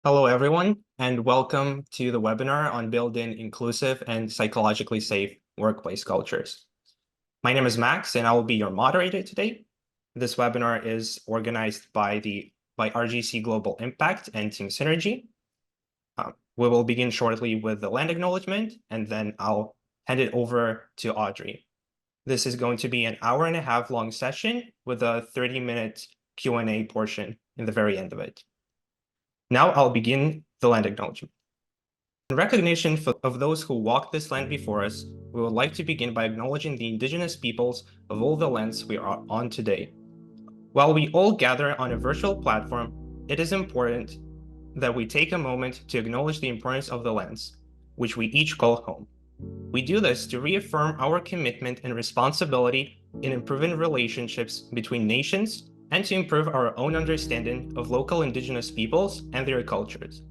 Hello, everyone, and welcome to the webinar on building inclusive and psychologically safe workplace cultures. My name is Max, and I will be your moderator today. This webinar is organized by RGC Global Impact and Team Synergy. We will begin shortly with the land acknowledgement, and then I'll hand it over to Audrey. This is going to be an hour-and-a-half long session with a 30-minute Q&A portion in the very end of it. Now I'll begin the land acknowledgement. In recognition of those who walked this land before us, we would like to begin by acknowledging the indigenous peoples of all the lands we are on today. While we all gather on a virtual platform, it is important that we take a moment to acknowledge the importance of the lands, which we each call home. We do this to reaffirm our commitment and responsibility in improving relationships between nations and to improve our own understanding of local indigenous peoples and their cultures.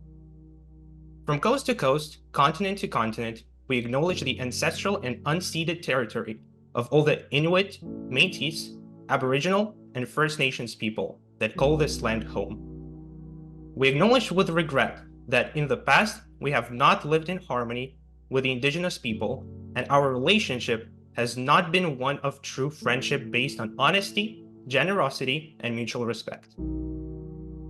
From coast to coast, continent to continent, we acknowledge the ancestral and unceded territory of all the Inuit, Métis, Aboriginal, and First Nations people that call this land home. We acknowledge with regret that in the past, we have not lived in harmony with the indigenous people, and our relationship has not been one of true friendship based on honesty, generosity, and mutual respect.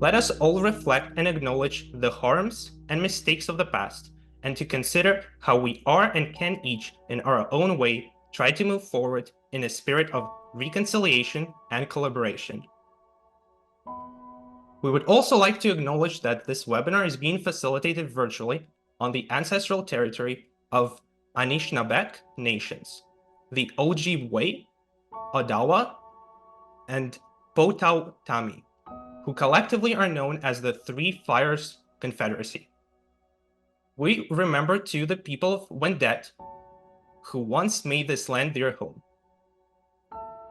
Let us all reflect and acknowledge the harms and mistakes of the past, and to consider how we are and can each, in our own way, try to move forward in a spirit of reconciliation and collaboration. We would also like to acknowledge that this webinar is being facilitated virtually on the ancestral territory of Anishinaabeg nations, the Ojibwe, Odawa, and Potawatomi, who collectively are known as the Three Fires Confederacy. We remember too the people of Wendat, who once made this land their home.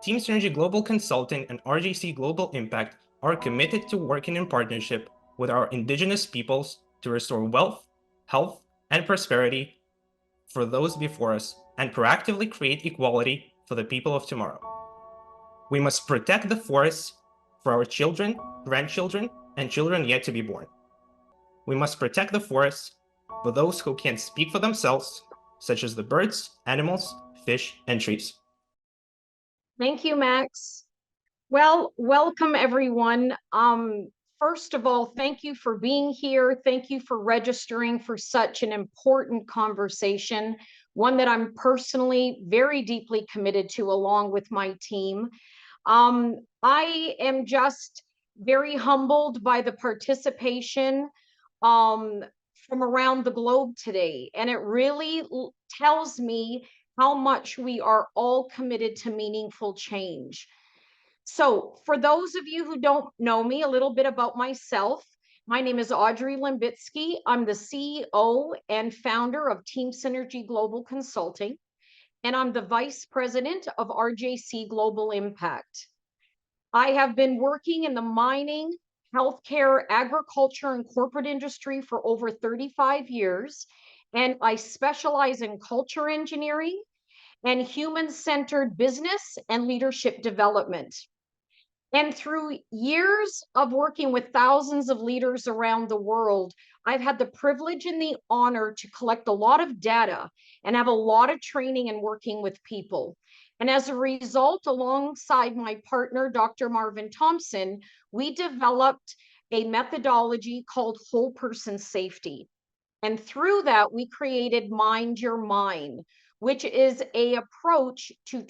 Team Synergy Global Consulting and RGC Global Impact are committed to working in partnership with our indigenous peoples to restore wealth, health, and prosperity for those before us and proactively create equality for the people of tomorrow. We must protect the forests for our children, grandchildren, and children yet to be born. We must protect the forests for those who can't speak for themselves, such as the birds, animals, fish, and trees. Thank you, Max. Well, welcome everyone. First of all, thank you for being here. Thank you for registering for such an important conversation, one that I'm personally very deeply committed to along with my team. I am just very humbled by the participation from around the globe today, and it really tells me how much we are all committed to meaningful change. So for those of you who don't know me, a little bit about myself. My name is Audrey Limbitsky. I'm the CEO and founder of Team Synergy Global Consulting, and I'm the Vice President of RJC Global Impact. I have been working in the mining, healthcare, agriculture, and corporate industry for over 35 years, and I specialize in culture engineering and human-centered business and leadership development. And through years of working with thousands of leaders around the world, I've had the privilege and the honor to collect a lot of data and have a lot of training in working with people. And as a result, alongside my partner, Dr. Marvin Thompson, we developed a methodology called whole person safety. And through that, we created Mind Your Mind, which is an approach to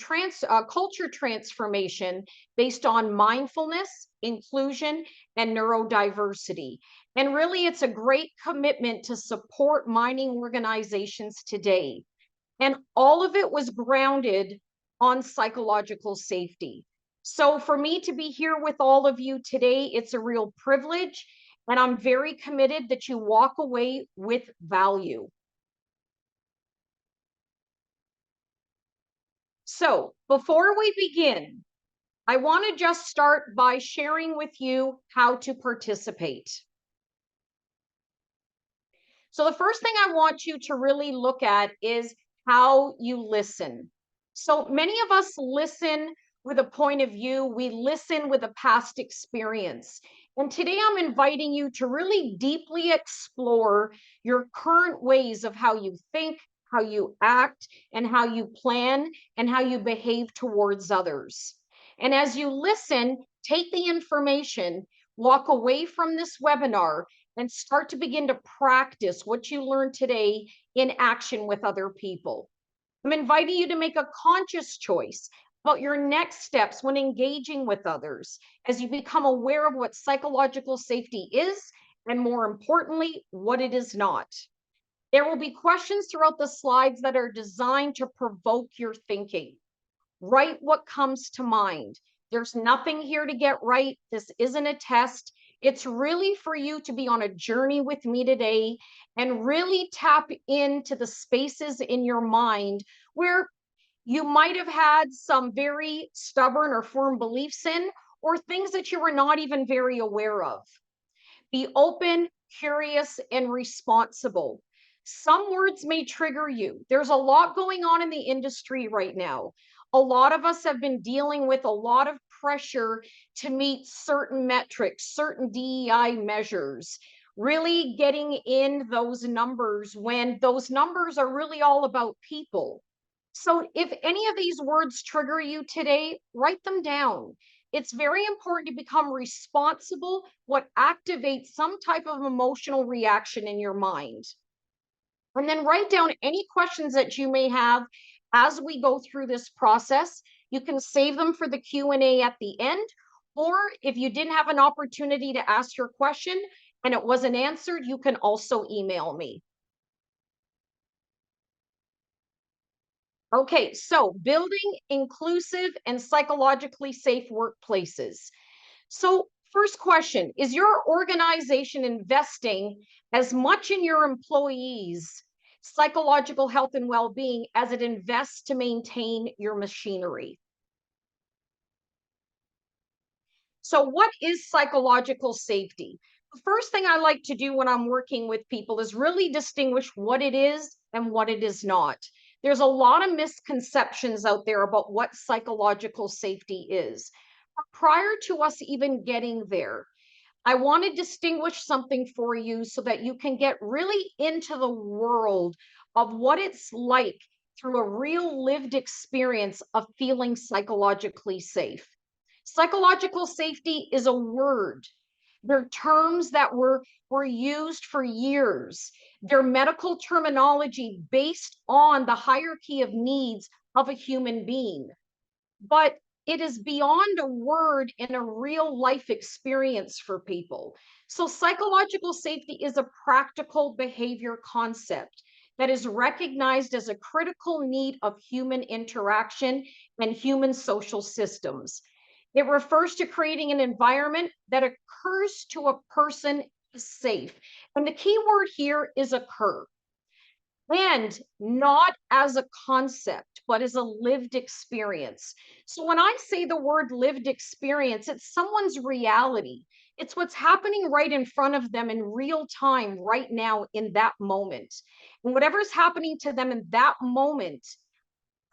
culture transformation based on mindfulness, inclusion, and neurodiversity. And really, it's a great commitment to support mining organizations today. And all of it was grounded on psychological safety. So for me to be here with all of you today, it's a real privilege. And I'm very committed that you walk away with value. So before we begin, I want to just start by sharing with you how to participate. So the first thing I want you to really look at is how you listen. So many of us listen with a point of view. We listen with a past experience. And today I'm inviting you to really deeply explore your current ways of how you think, how you act, and how you plan, and how you behave towards others. And as you listen, take the information, walk away from this webinar, and start to begin to practice what you learned today in action with other people. I'm inviting you to make a conscious choice about your next steps when engaging with others as you become aware of what psychological safety is, and more importantly, what it is not. There will be questions throughout the slides that are designed to provoke your thinking. Write what comes to mind. There's nothing here to get right. This isn't a test. It's really for you to be on a journey with me today and really tap into the spaces in your mind where you might have had some very stubborn or firm beliefs in, or things that you were not even very aware of. Be open, curious, and responsible. Some words may trigger you. There's a lot going on in the industry right now. A lot of us have been dealing with a lot of pressure to meet certain metrics, certain DEI measures, really getting in those numbers when those numbers are really all about people. So if any of these words trigger you today, write them down. It's very important to become responsible what activates some type of emotional reaction in your mind. And then write down any questions that you may have as we go through this process. You can save them for the Q&A at the end, or if you didn't have an opportunity to ask your question and it wasn't answered, you can also email me. Okay, so building inclusive and psychologically safe workplaces. So, first question, is your organization investing as much in your employees' psychological health and well-being as it invests to maintain your machinery? So, what is psychological safety? The first thing I like to do when I'm working with people is really distinguish what it is and what it is not. There's a lot of misconceptions out there about what psychological safety is. But prior to us even getting there, I want to distinguish something for you so that you can get really into the world of what it's like through a real lived experience of feeling psychologically safe. Psychological safety is a word. They're terms that were used for years. They're medical terminology based on the hierarchy of needs of a human being. But it is beyond a word and a real life experience for people. So, psychological safety is a practical behavior concept that is recognized as a critical need of human interaction and human social systems. It refers to creating an environment that occurs to a person is safe. And the key word here is occur, and not as a concept, but as a lived experience. So when I say the word lived experience, it's someone's reality. It's what's happening right in front of them in real time, right now, in that moment. And whatever's happening to them in that moment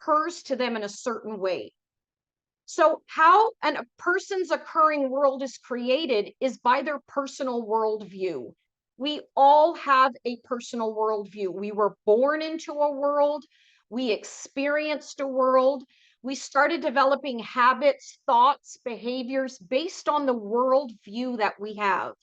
occurs to them in a certain way. So, how a person's occurring world is created is by their personal worldview. We all have a personal worldview. We were born into a world, we experienced a world, we started developing habits, thoughts, behaviors based on the worldview that we have.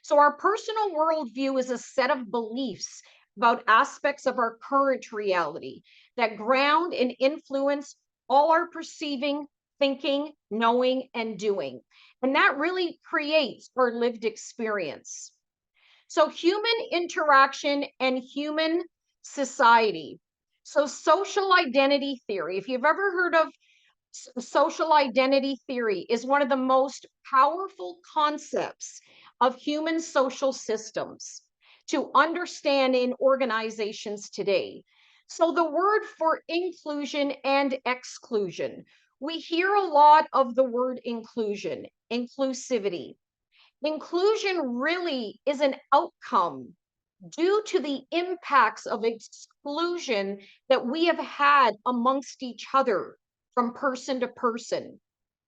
So, our personal worldview is a set of beliefs about aspects of our current reality that ground and influence all our perceiving, thinking, knowing, and doing. And that really creates our lived experience. So, human interaction and human society. So, social identity theory, if you've ever heard of social identity theory, is one of the most powerful concepts of human social systems to understand in organizations today. So, the word for inclusion and exclusion, we hear a lot of the word inclusion, inclusivity. Inclusion really is an outcome due to the impacts of exclusion that we have had amongst each other from person to person.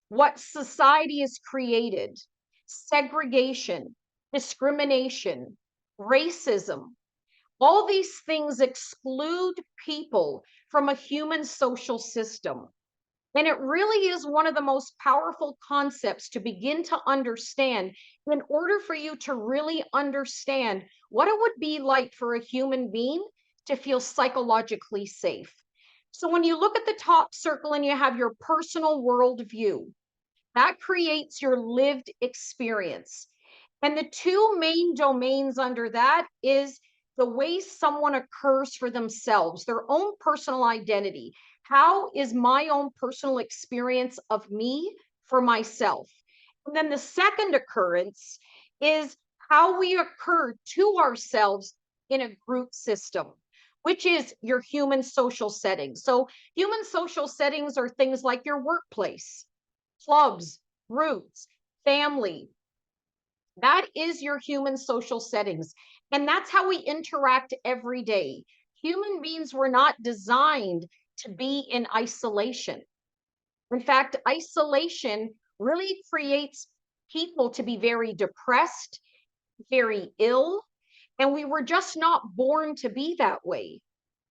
what society has created: segregation, discrimination, racism. All these things exclude people from a human social system. And it really is one of the most powerful concepts to begin to understand in order for you to really understand what it would be like for a human being to feel psychologically safe. So when you look at the top circle and you have your personal worldview, that creates your lived experience. And the two main domains under that is the way someone occurs for themselves, their own personal identity. How is my own personal experience of me for myself? And then the second occurrence is how we occur to ourselves in a group system, which is your human social settings. So, human social settings are things like your workplace, clubs, groups, family. That is your human social settings. And that's how we interact every day. Human beings were not designed to be in isolation. In fact, isolation really creates people to be very depressed, very ill, and we were just not born to be that way.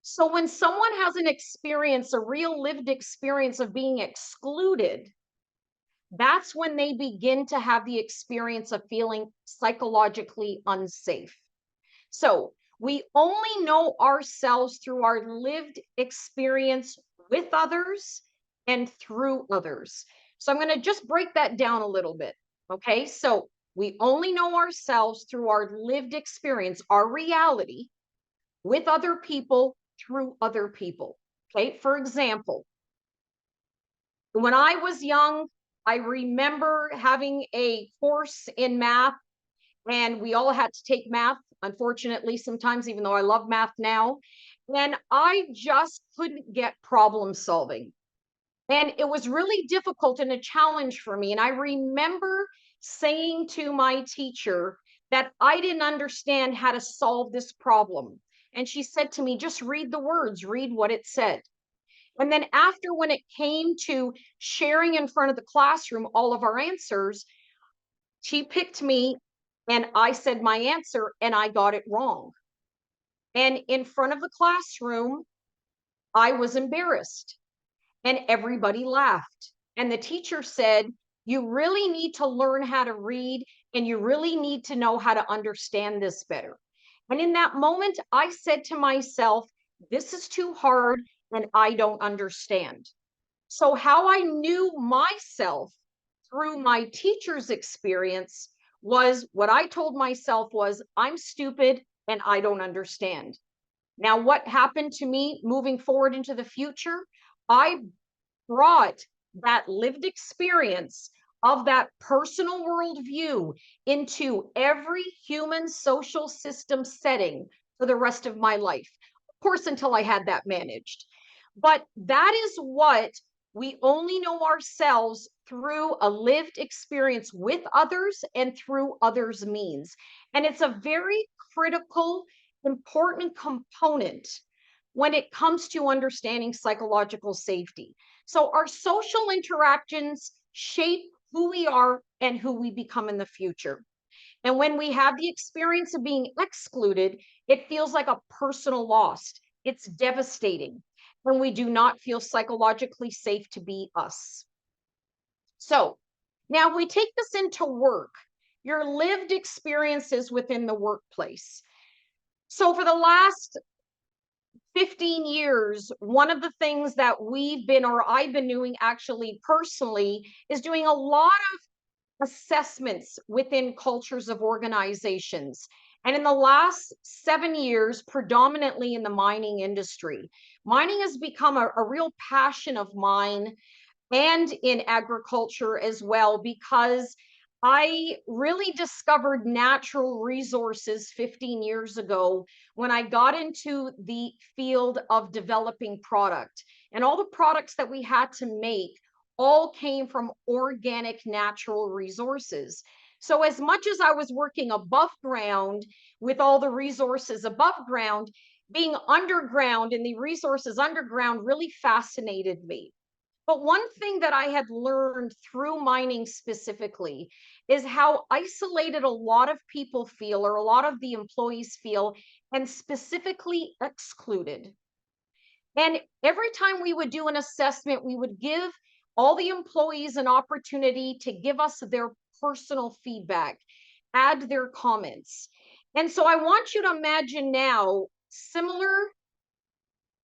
So when someone has an experience, a real lived experience of being excluded, that's when they begin to have the experience of feeling psychologically unsafe. So we only know ourselves through our lived experience with others and through others. So I'm going to just break that down a little bit. Okay. So we only know ourselves through our lived experience, our reality with other people through other people. Okay. For example, when I was young, I remember having a course in math, and we all had to take math, unfortunately, sometimes, even though I love math now. And I just couldn't get problem solving. And it was really difficult and a challenge for me. And I remember saying to my teacher that I didn't understand how to solve this problem. And she said to me, just read the words, read what it said. And then after, when it came to sharing in front of the classroom all of our answers, she picked me and I said my answer and I got it wrong. And in front of the classroom, I was embarrassed and everybody laughed. And the teacher said, you really need to learn how to read and you really need to know how to understand this better. And in that moment, I said to myself, this is too hard and I don't understand. So, how I knew myself through my teacher's experience was what I told myself was, I'm stupid and I don't understand. Now, what happened to me moving forward into the future? I brought that lived experience of that personal worldview into every human social system setting for the rest of my life. Of course, until I had that managed. But that is what we only know ourselves through a lived experience with others and through others' means. And it's a very critical, important component when it comes to understanding psychological safety. So our social interactions shape who we are and who we become in the future. And when we have the experience of being excluded, it feels like a personal loss. It's devastating when we do not feel psychologically safe to be us. So now we take this into work, your lived experiences within the workplace. So for the last 15 years, one of the things that we've been, or I've been doing actually personally, is doing a lot of assessments within cultures of organizations. And in the last 7 years, predominantly in the mining industry, mining has become a real passion of mine, and in agriculture as well, because I really discovered natural resources 15 years ago when I got into the field of developing product. And all the products that we had to make all came from organic natural resources. So, as much as I was working above ground with all the resources above ground, being underground and the resources underground really fascinated me. But one thing that I had learned through mining specifically is how isolated a lot of people feel, or a lot of the employees feel, and specifically excluded. And every time we would do an assessment, we would give all the employees an opportunity to give us their personal feedback, add their comments. And so I want you to imagine now similar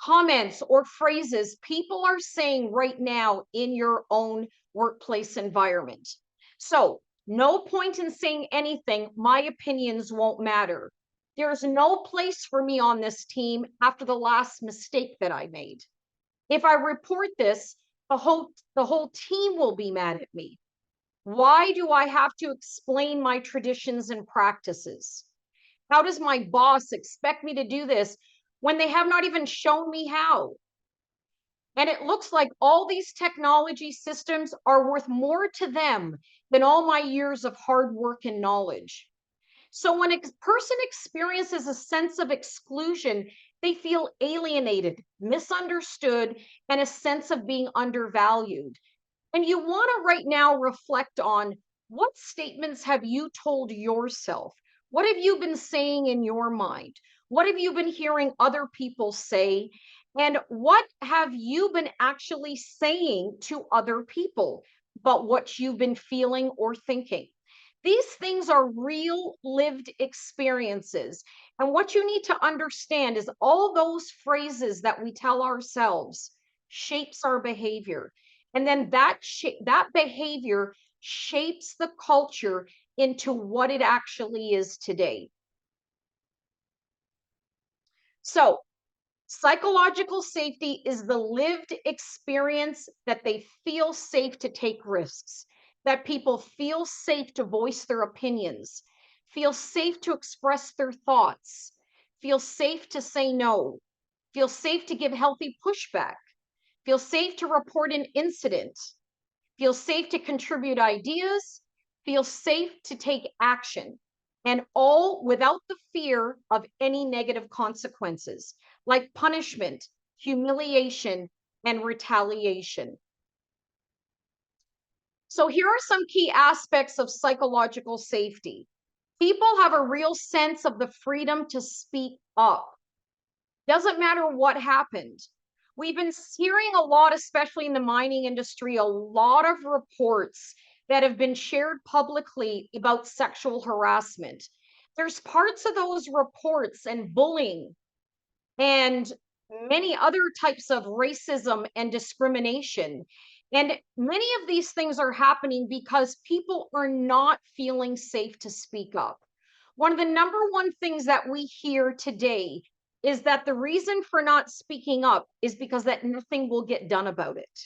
comments or phrases people are saying right now in your own workplace environment. So, no point in saying anything. My opinions won't matter. There's no place for me on this team after the last mistake that I made. If I report this, the whole team will be mad at me. Why do I have to explain my traditions and practices? How does my boss expect me to do this when they have not even shown me how? And it looks like all these technology systems are worth more to them than all my years of hard work and knowledge. So when a person experiences a sense of exclusion, they feel alienated, misunderstood, and a sense of being undervalued. And you want to right now reflect on, what statements have you told yourself? What have you been saying in your mind? What have you been hearing other people say? And what have you been actually saying to other people about what you've been feeling or thinking? These things are real lived experiences. And what you need to understand is all those phrases that we tell ourselves shapes our behavior. And then that behavior shapes the culture into what it actually is today. So, psychological safety is the lived experience that they feel safe to take risks, that people feel safe to voice their opinions, feel safe to express their thoughts, feel safe to say no, feel safe to give healthy pushback, feel safe to report an incident, feel safe to contribute ideas, feel safe to take action, and all without the fear of any negative consequences, like punishment, humiliation, and retaliation. So, here are some key aspects of psychological safety. People have a real sense of the freedom to speak up. Doesn't matter what happened. We've been hearing a lot, especially in the mining industry, a lot of reports that have been shared publicly about sexual harassment. There's parts of those reports and bullying and many other types of racism and discrimination. And many of these things are happening because people are not feeling safe to speak up. One of the number one things that we hear today is that the reason for not speaking up is because that nothing will get done about it.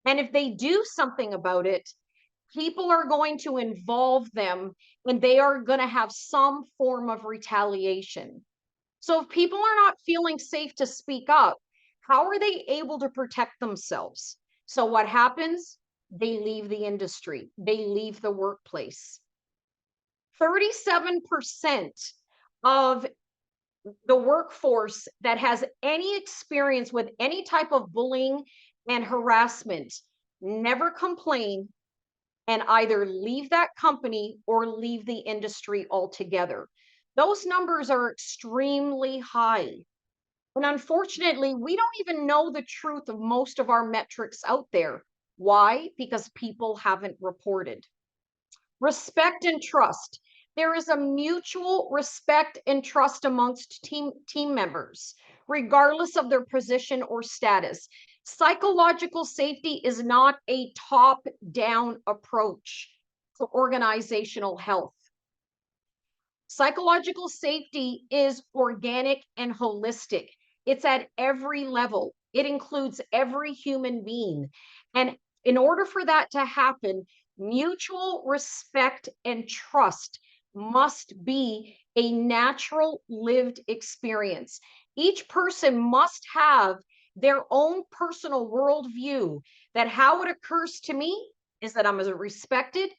And if they do something about it, people are going to involve them and they are going to have some form of retaliation. So if people are not feeling safe to speak up, how are they able to protect themselves? So what happens? They leave the industry, they leave the workplace. 37% of the workforce that has any experience with any type of bullying and harassment never complain and either leave that company or leave the industry altogether. Those numbers are extremely high. And unfortunately, we don't even know the truth of most of our metrics out there. Why? Because people haven't reported. Respect and trust. There is a mutual respect and trust amongst team members, regardless of their position or status. Psychological safety is not a top-down approach to organizational health. Psychological safety is organic and holistic. It's at every level. It includes every human being. And in order for that to happen, mutual respect and trust must be a natural lived experience. Each person must have their own personal worldview, that how it occurs to me is that I'm respected.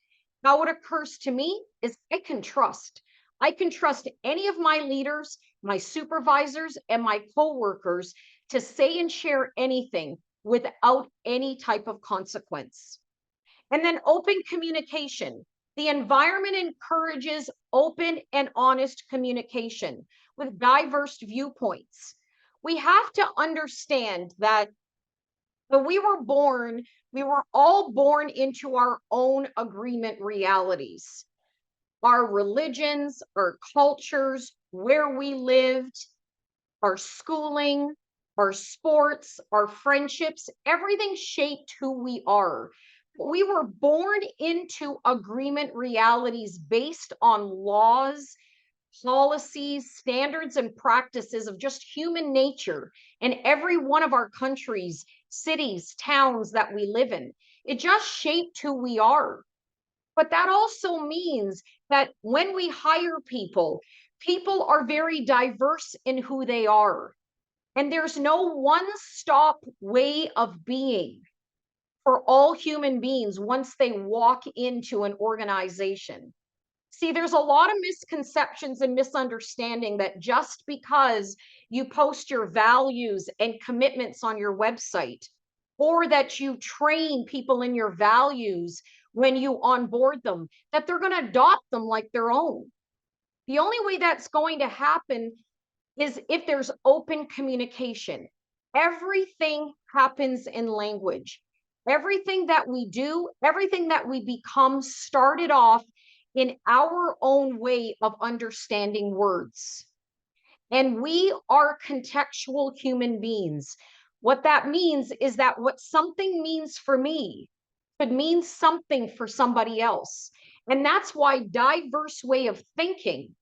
How it occurs to me is I can trust. I can trust any of my leaders, my supervisors, and my coworkers to say and share anything without any type of consequence. And then open communication. The environment encourages open and honest communication with diverse viewpoints. We have to understand that when we were all born into our own agreement realities, our religions, our cultures, where we lived, our schooling, our sports, our friendships, everything shaped who we are. We were born into agreement realities based on laws, policies, standards, and practices of just human nature in every one of our countries, cities, towns that we live in. It just shaped who we are. But that also means that when we hire people, people are very diverse in who they are. And there's no one-stop way of being for all human beings once they walk into an organization. See, there's a lot of misconceptions and misunderstanding that just because you post your values and commitments on your website, or that you train people in your values when you onboard them, that they're going to adopt them like their own. The only way that's going to happen is if there's open communication. Everything happens in language. Everything that we do, everything that we become started off in our own way of understanding words. And we are contextual human beings. What that means is that what something means for me could mean something for somebody else. And that's why diverse way of thinking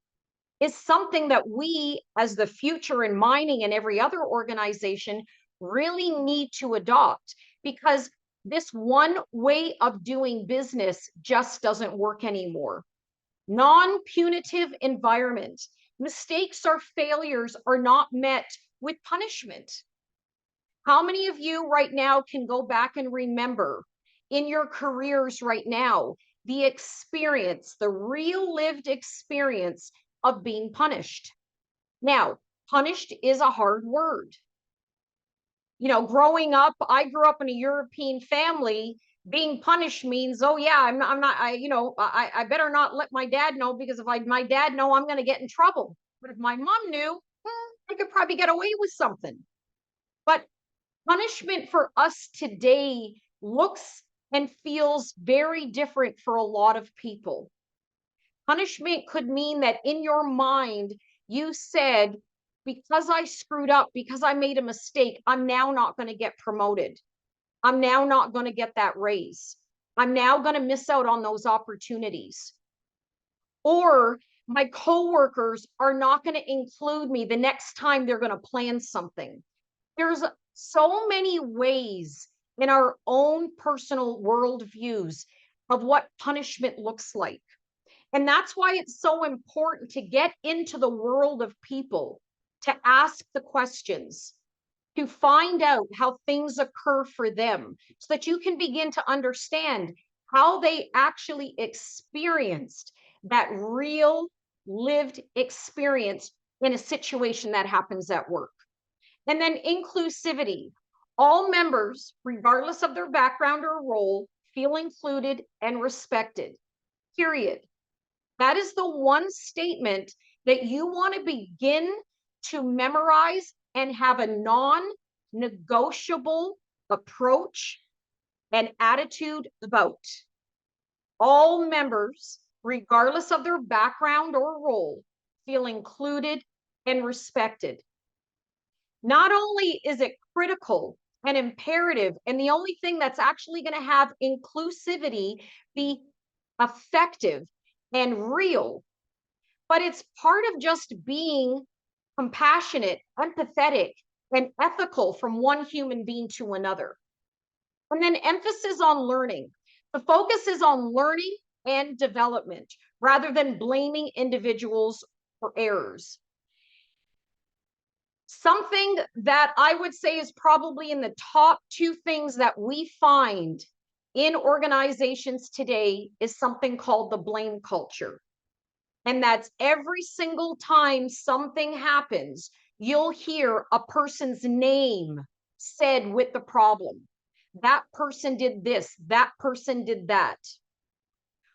is something that we, as the future in mining and every other organization, really need to adopt, because this one way of doing business just doesn't work anymore. Non-punitive environment. Mistakes or failures are not met with punishment. How many of you right now can go back and remember in your careers right now the experience, the real lived experience of being punished? Now, punished is a hard word. You know, growing up, I grew up in a European family. Being punished means, oh yeah, I'm not, I better not let my dad know, because if my dad know, I'm going to get in trouble. But if my mom knew, I could probably get away with something. But punishment for us today looks and feels very different for a lot of people. Punishment could mean that in your mind, you said, because I screwed up, because I made a mistake, I'm now not going to get promoted. I'm now not going to get that raise. I'm now going to miss out on those opportunities. Or my coworkers are not going to include me the next time they're going to plan something. There's so many ways in our own personal worldviews of what punishment looks like. And that's why it's so important to get into the world of people, to ask the questions, to find out how things occur for them, so that you can begin to understand how they actually experienced that real lived experience in a situation that happens at work. And then inclusivity. All members, regardless of their background or role, feel included and respected, period. That is the one statement that you want to begin to memorize and have a non-negotiable approach and attitude about. All members, regardless of their background or role, feel included and respected. Not only is it critical and imperative, and the only thing that's actually going to have inclusivity be effective and real, but it's part of just being compassionate, empathetic, and ethical from one human being to another. And then emphasis on learning. The focus is on learning and development rather than blaming individuals for errors. Something that I would say is probably in the top two things that we find in organizations today is something called the blame culture. And that's every single time something happens, you'll hear a person's name said with the problem. That person did this, that person did that.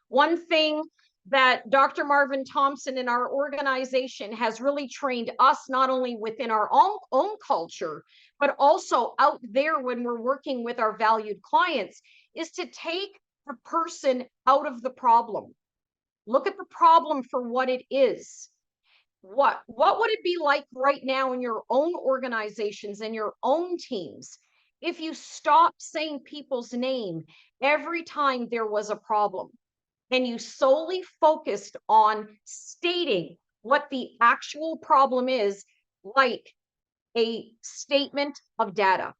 One thing that Dr. Marvin Thompson in our organization has really trained us, not only within our own culture, but also out there when we're working with our valued clients, is to take the person out of the problem. Look at the problem for what it is. What would it be like right now in your own organizations and your own teams if you stopped saying people's name every time there was a problem and you solely focused on stating what the actual problem is, like a statement of data?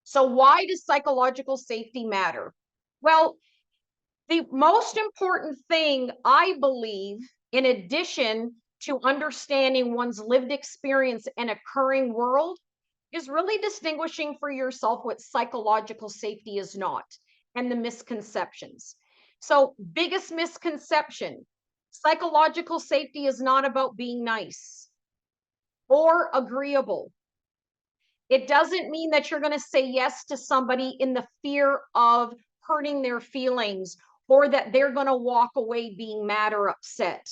So why does psychological safety matter? Well, the most important thing, I believe, in addition to understanding one's lived experience and occurring world, is really distinguishing for yourself what psychological safety is not and the misconceptions. So, biggest misconception: psychological safety is not about being nice or agreeable. It doesn't mean that you're going to say yes to somebody in the fear of hurting their feelings or that they're going to walk away being mad or upset.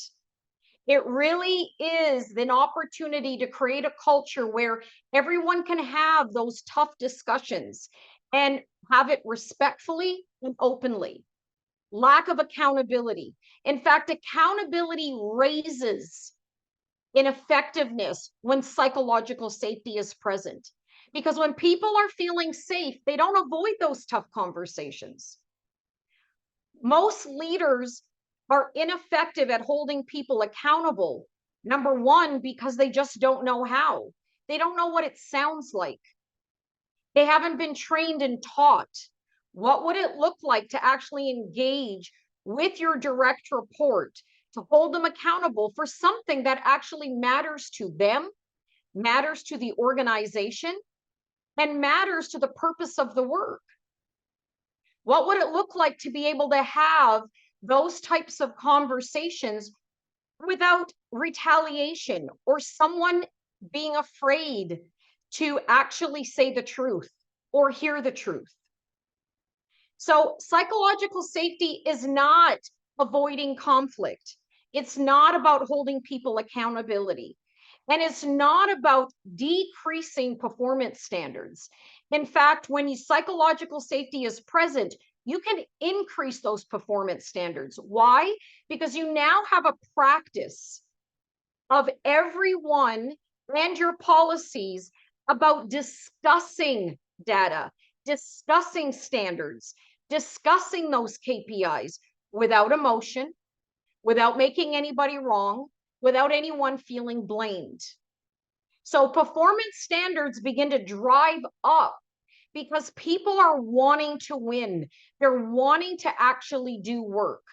It really is an opportunity to create a culture where everyone can have those tough discussions and have it respectfully and openly. Lack of accountability. In fact, accountability raises in effectiveness when psychological safety is present. Because when people are feeling safe, they don't avoid those tough conversations. Most leaders are ineffective at holding people accountable. Number one, because they just don't know how. They don't know what it sounds like. They haven't been trained and taught. What would it look like to actually engage with your direct report, to hold them accountable for something that actually matters to them, matters to the organization, and matters to the purpose of the work? What would it look like to be able to have those types of conversations without retaliation or someone being afraid to actually say the truth or hear the truth? So, psychological safety is not avoiding conflict. It's not about holding people accountability. And it's not about decreasing performance standards. In fact, when psychological safety is present, you can increase those performance standards. Why? Because you now have a practice of everyone and your policies about discussing data, discussing standards, discussing those KPIs without emotion, without making anybody wrong, without anyone feeling blamed. So performance standards begin to drive up because people are wanting to win. They're wanting to actually do work.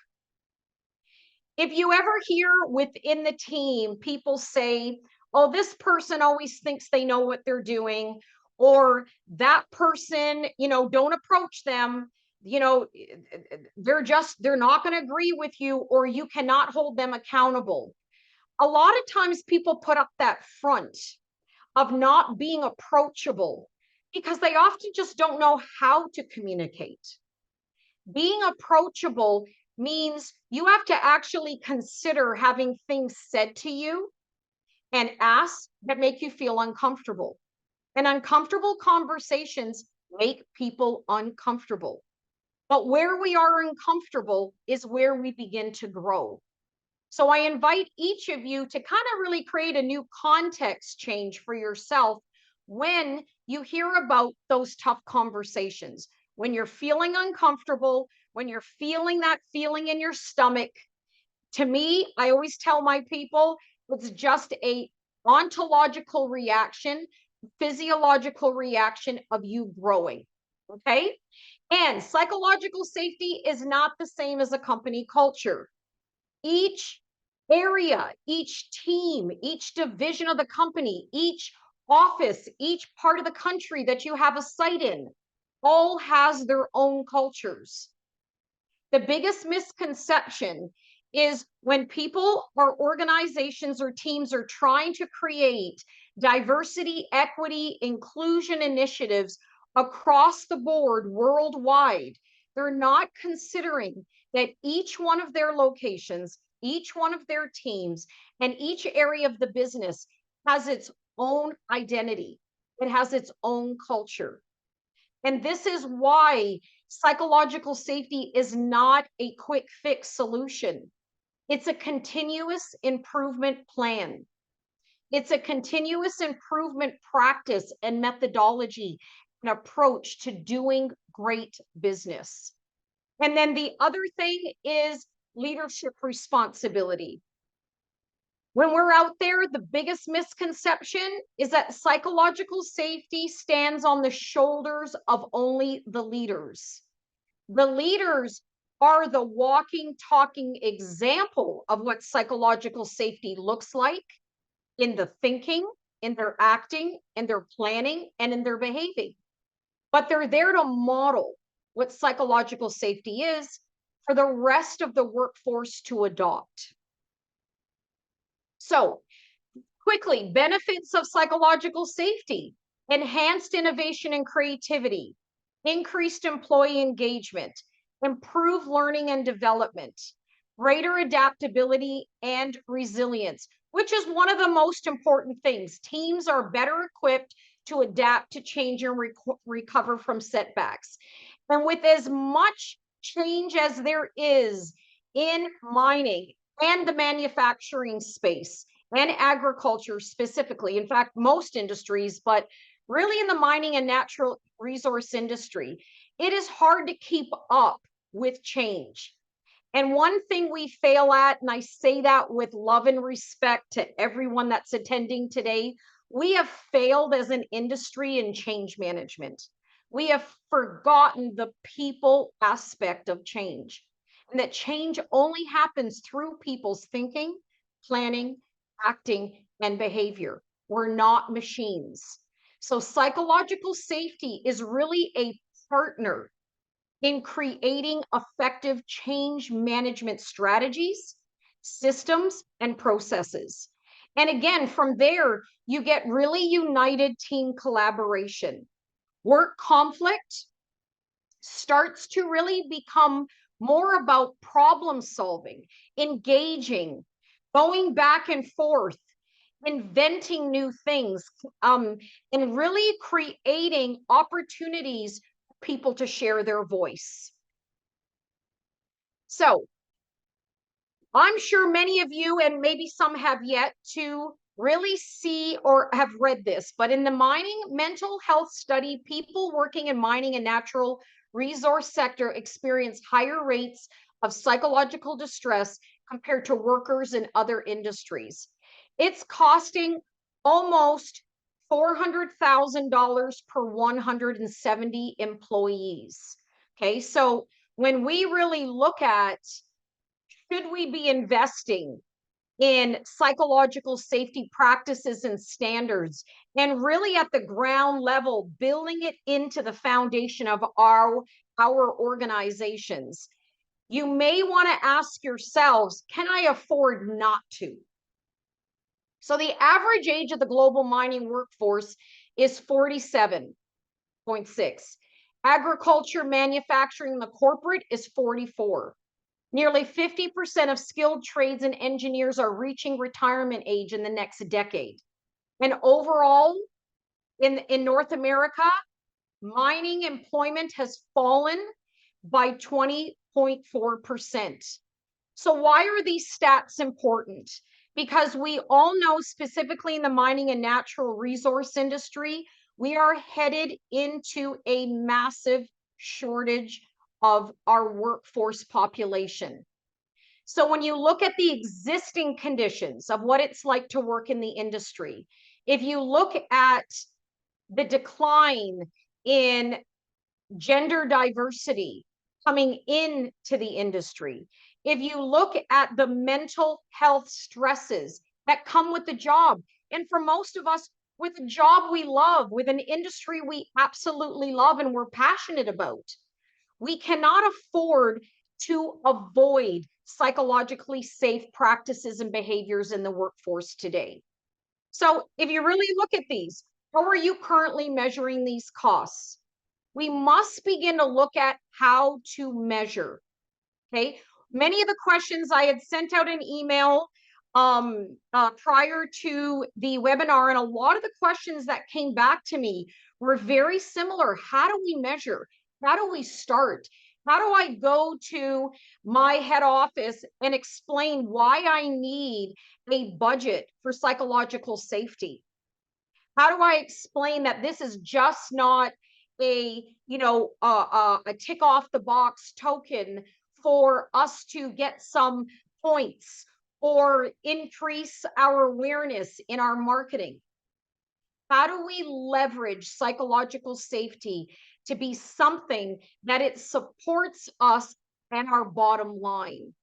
If you ever hear within the team people say, oh, this person always thinks they know what they're doing, or that person, don't approach them, they're not going to agree with you, or you cannot hold them accountable. A lot of times people put up that front of not being approachable because they often just don't know how to communicate. Being approachable means you have to actually consider having things said to you and asked that make you feel uncomfortable. And uncomfortable conversations make people uncomfortable. But where we are uncomfortable is where we begin to grow. So I invite each of you to kind of really create a new context change for yourself when you hear about those tough conversations, when you're feeling uncomfortable, when you're feeling that feeling in your stomach. To me, I always tell my people, it's just a ontological reaction, physiological reaction of you growing. Okay. And psychological safety is not the same as a company culture. Each area, each team, each division of the company, each office, each part of the country that you have a site in, all has their own cultures. The biggest misconception is when people or organizations or teams are trying to create diversity, equity, inclusion initiatives across the board worldwide, they're not considering that each one of their locations, each one of their teams, and each area of the business has its own identity. It has its own culture. And this is why psychological safety is not a quick fix solution. It's a continuous improvement plan. It's a continuous improvement practice and methodology and approach to doing great business. And then the other thing is leadership responsibility. When we're out there, the biggest misconception is that psychological safety stands on the shoulders of only the leaders. The leaders are the walking, talking example of what psychological safety looks like in the thinking, in their acting, in their planning, and in their behaving. But they're there to model what psychological safety is for the rest of the workforce to adopt. So, quickly, benefits of psychological safety: enhanced innovation and creativity, increased employee engagement, improved learning and development, greater adaptability and resilience, which is one of the most important things. Teams are better equipped to adapt to change and recover from setbacks. And with as much change as there is in mining and the manufacturing space and agriculture specifically, in fact, most industries, but really in the mining and natural resource industry, it is hard to keep up with change. And one thing we fail at, and I say that with love and respect to everyone that's attending today, we have failed as an industry in change management. We have forgotten the people aspect of change, and that change only happens through people's thinking, planning, acting, and behavior. We're not machines. So psychological safety is really a partner in creating effective change management strategies, systems, and processes. And again, from there, you get really united team collaboration. Work conflict starts to really become more about problem solving, engaging, going back and forth, inventing new things, and really creating opportunities for people to share their voice. So I'm sure many of you, and maybe some have yet to really see or have read this, but in the mining mental health study, people working in mining and natural resource sector experience higher rates of psychological distress compared to workers in other industries. It's costing almost $400,000 per 170 employees. Okay, so when we really look at, should we be investing in psychological safety practices and standards, and really at the ground level, building it into the foundation of our organizations, you may want to ask yourselves, can I afford not to? So the average age of the global mining workforce is 47.6. Agriculture, manufacturing, the corporate is 44. Nearly 50% of skilled trades and engineers are reaching retirement age in the next decade. And overall, in North America, mining employment has fallen by 20.4%. So why are these stats important? Because we all know, specifically in the mining and natural resource industry, we are headed into a massive shortage of our workforce population. So when you look at the existing conditions of what it's like to work in the industry, if you look at the decline in gender diversity coming into the industry, if you look at the mental health stresses that come with the job, and for most of us, with a job we love, with an industry we absolutely love and we're passionate about, we cannot afford to avoid psychologically safe practices and behaviors in the workforce today. So if you really look at these, how are you currently measuring these costs? We must begin to look at how to measure. Okay. Many of the questions I had sent out an email prior to the webinar, and a lot of the questions that came back to me were very similar. How do we measure? How do we start? How do I go to my head office and explain why I need a budget for psychological safety? How do I explain that this is just not a, a tick off the box token for us to get some points or increase our awareness in our marketing? How do we leverage psychological safety to be something that it supports us and our bottom line?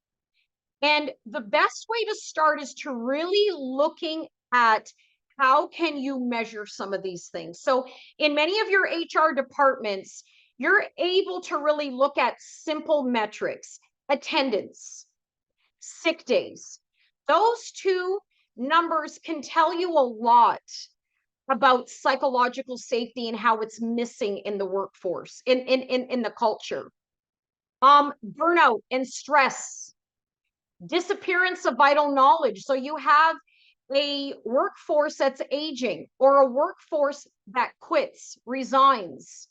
And the best way to start is to really looking at how can you measure some of these things. So in many of your HR departments, you're able to really look at simple metrics, attendance, sick days. Those two numbers can tell you a lot about psychological safety and how it's missing in the workforce, in the culture. Burnout and stress, disappearance of vital knowledge. So you have a workforce that's aging or a workforce that quits, resigns.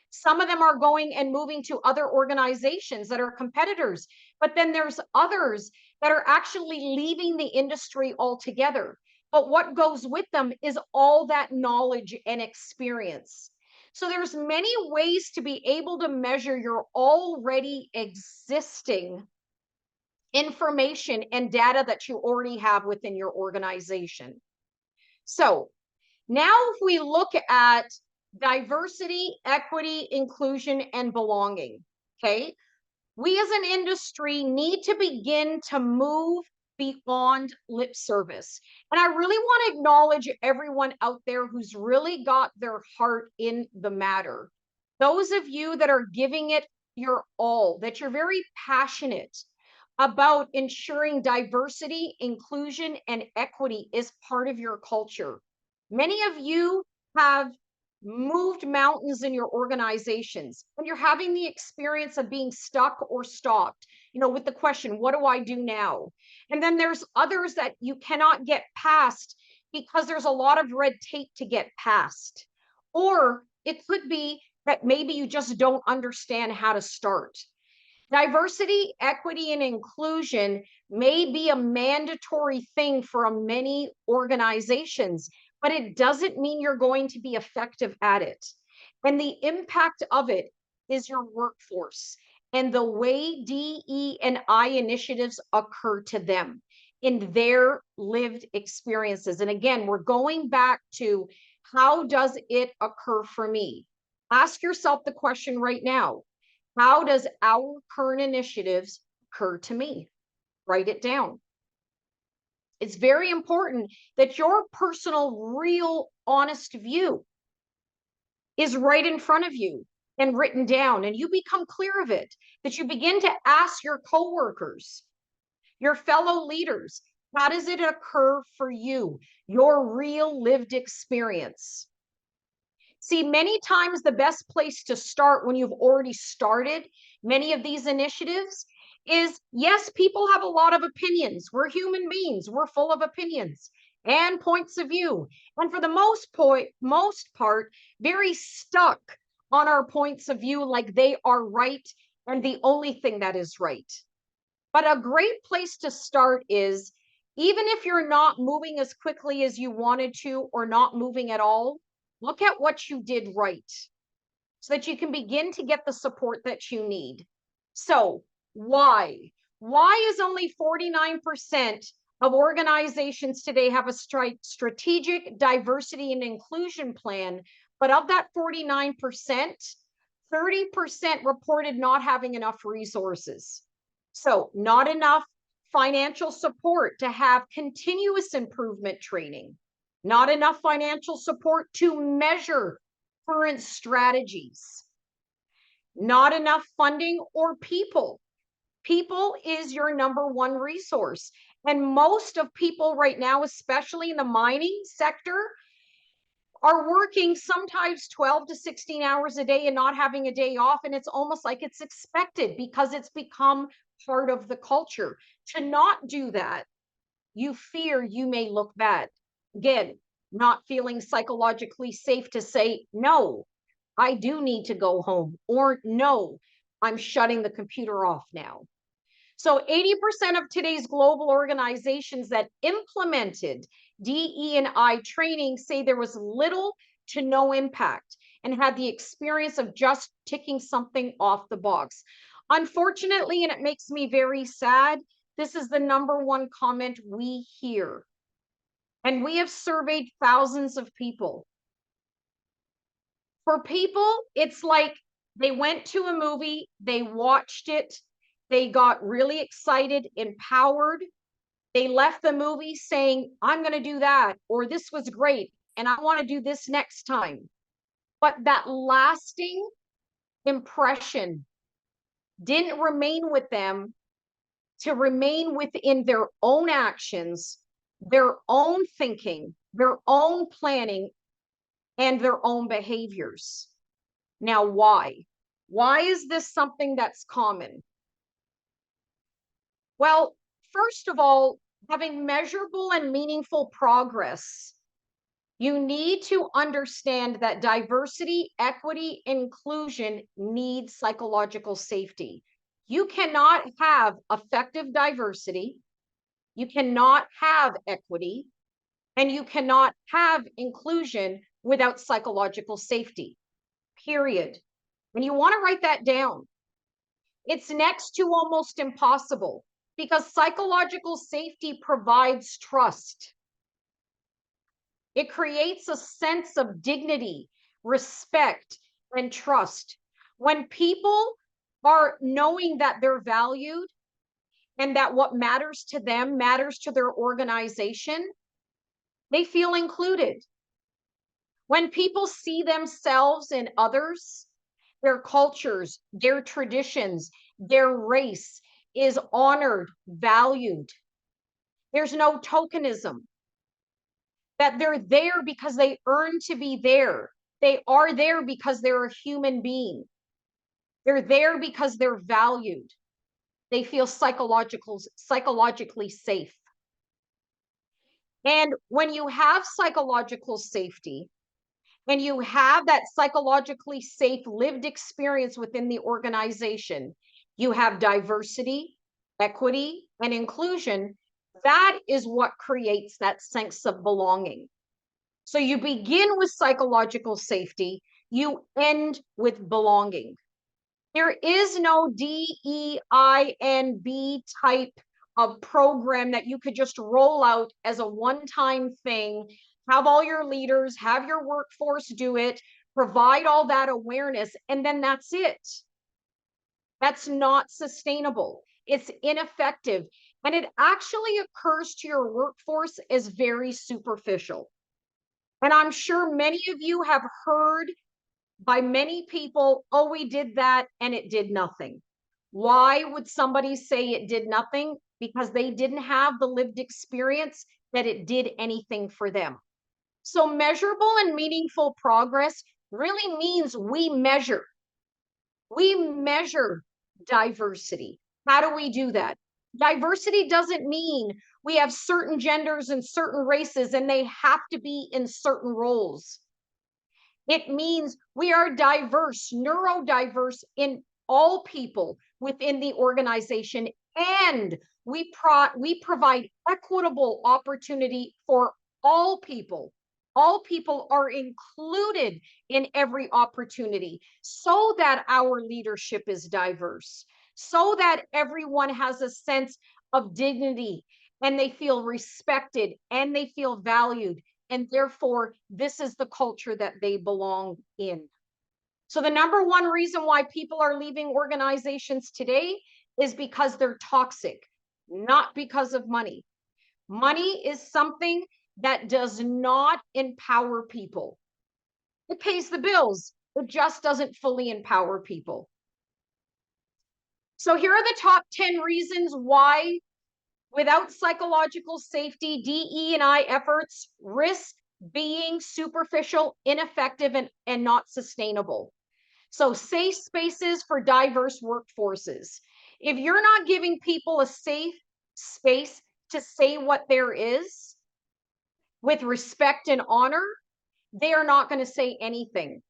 Some of them are going and moving to other organizations that are competitors, but then there's others that are actually leaving the industry altogether. But what goes with them is all that knowledge and experience. So there's many ways to be able to measure your already existing information and data that you already have within your organization. So now if we look at diversity, equity, inclusion, and belonging, okay, we as an industry need to begin to move beyond lip service. And I really want to acknowledge everyone out there who's really got their heart in the matter. Those of you that are giving it your all, that you're very passionate about ensuring diversity, inclusion, and equity is part of your culture. Many of you have moved mountains in your organizations, and you're having the experience of being stuck or stopped, with the question, what do I do now? And then there's others that you cannot get past because there's a lot of red tape to get past. Or it could be that maybe you just don't understand how to start. Diversity, equity, and inclusion may be a mandatory thing for many organizations, but it doesn't mean you're going to be effective at it. And the impact of it is your workforce and the way DE&I initiatives occur to them in their lived experiences. And again, we're going back to how does it occur for me? Ask yourself the question right now. How does our current initiatives occur to me? Write it down. It's very important that your personal, real, honest view is right in front of you and written down, and you become clear of it, that you begin to ask your coworkers, your fellow leaders, how does it occur for you? Your real lived experience. See, many times the best place to start when you've already started many of these initiatives is, yes, people have a lot of opinions. We're human beings. We're full of opinions and points of view. And for the most part, very stuck on our points of view like they are right and the only thing that is right. But a great place to start is, even if you're not moving as quickly as you wanted to or not moving at all, look at what you did right so that you can begin to get the support that you need. So why? Why is only 49% of organizations today have a strategic diversity and inclusion plan, but of that 49%, 30% reported not having enough resources. So not enough financial support to have continuous improvement training, not enough financial support to measure current strategies, not enough funding or people People is your number one resource. And most of people right now, especially in the mining sector, are working sometimes 12 to 16 hours a day and not having a day off. And it's almost like it's expected because it's become part of the culture. To not do that, you fear you may look bad. Again, not feeling psychologically safe to say, no, I do need to go home, or no, I'm shutting the computer off now. So 80% of today's global organizations that implemented DE&I training say there was little to no impact and had the experience of just ticking something off the box. Unfortunately, and it makes me very sad, this is the number one comment we hear. And we have surveyed thousands of people. For people, it's like they went to a movie, they watched it, they got really excited, empowered. They left the movie saying, I'm going to do that, or this was great, and I want to do this next time. But that lasting impression didn't remain with them to remain within their own actions, their own thinking, their own planning, and their own behaviors. Now, why? Why is this something that's common? Well, first of all, having measurable and meaningful progress, you need to understand that diversity, equity, inclusion needs psychological safety. You cannot have effective diversity, you cannot have equity, and you cannot have inclusion without psychological safety, period. And you want to write that down. It's next to almost impossible because psychological safety provides trust. It creates a sense of dignity, respect, and trust. When people are knowing that they're valued and that what matters to them matters to their organization, they feel included. When people see themselves in others, their cultures, their traditions, their race is honored, valued. There's no tokenism. That they're there because they earn to be there. They are there because they're a human being. They're there because they're valued. They feel psychologically safe. And when you have psychological safety, and you have that psychologically safe lived experience within the organization, you have diversity, equity, and inclusion. That is what creates that sense of belonging. So you begin with psychological safety, you end with belonging. There is no DEI&B type of program that you could just roll out as a one-time thing, have all your leaders, have your workforce do it, provide all that awareness, and then that's it. That's not sustainable. It's ineffective. And it actually occurs to your workforce as very superficial. And I'm sure many of you have heard by many people, oh, we did that and it did nothing. Why would somebody say it did nothing? Because they didn't have the lived experience that it did anything for them. So measurable and meaningful progress really means we measure. We measure diversity. How do we do that? Diversity doesn't mean we have certain genders and certain races and they have to be in certain roles. It means we are diverse, neurodiverse in all people within the organization, and we provide equitable opportunity for all people. All people are included in every opportunity so that our leadership is diverse, so that everyone has a sense of dignity and they feel respected and they feel valued. And therefore, this is the culture that they belong in. So the number one reason why people are leaving organizations today is because they're toxic, not because of money. Money is something that does not empower people. It pays the bills. It just doesn't fully empower people. So here are the top 10 reasons why, without psychological safety, DE&I efforts risk being superficial, ineffective, and not sustainable. So safe spaces for diverse workforces. If you're not giving people a safe space to say what there is with respect and honor, they are not going to say anything.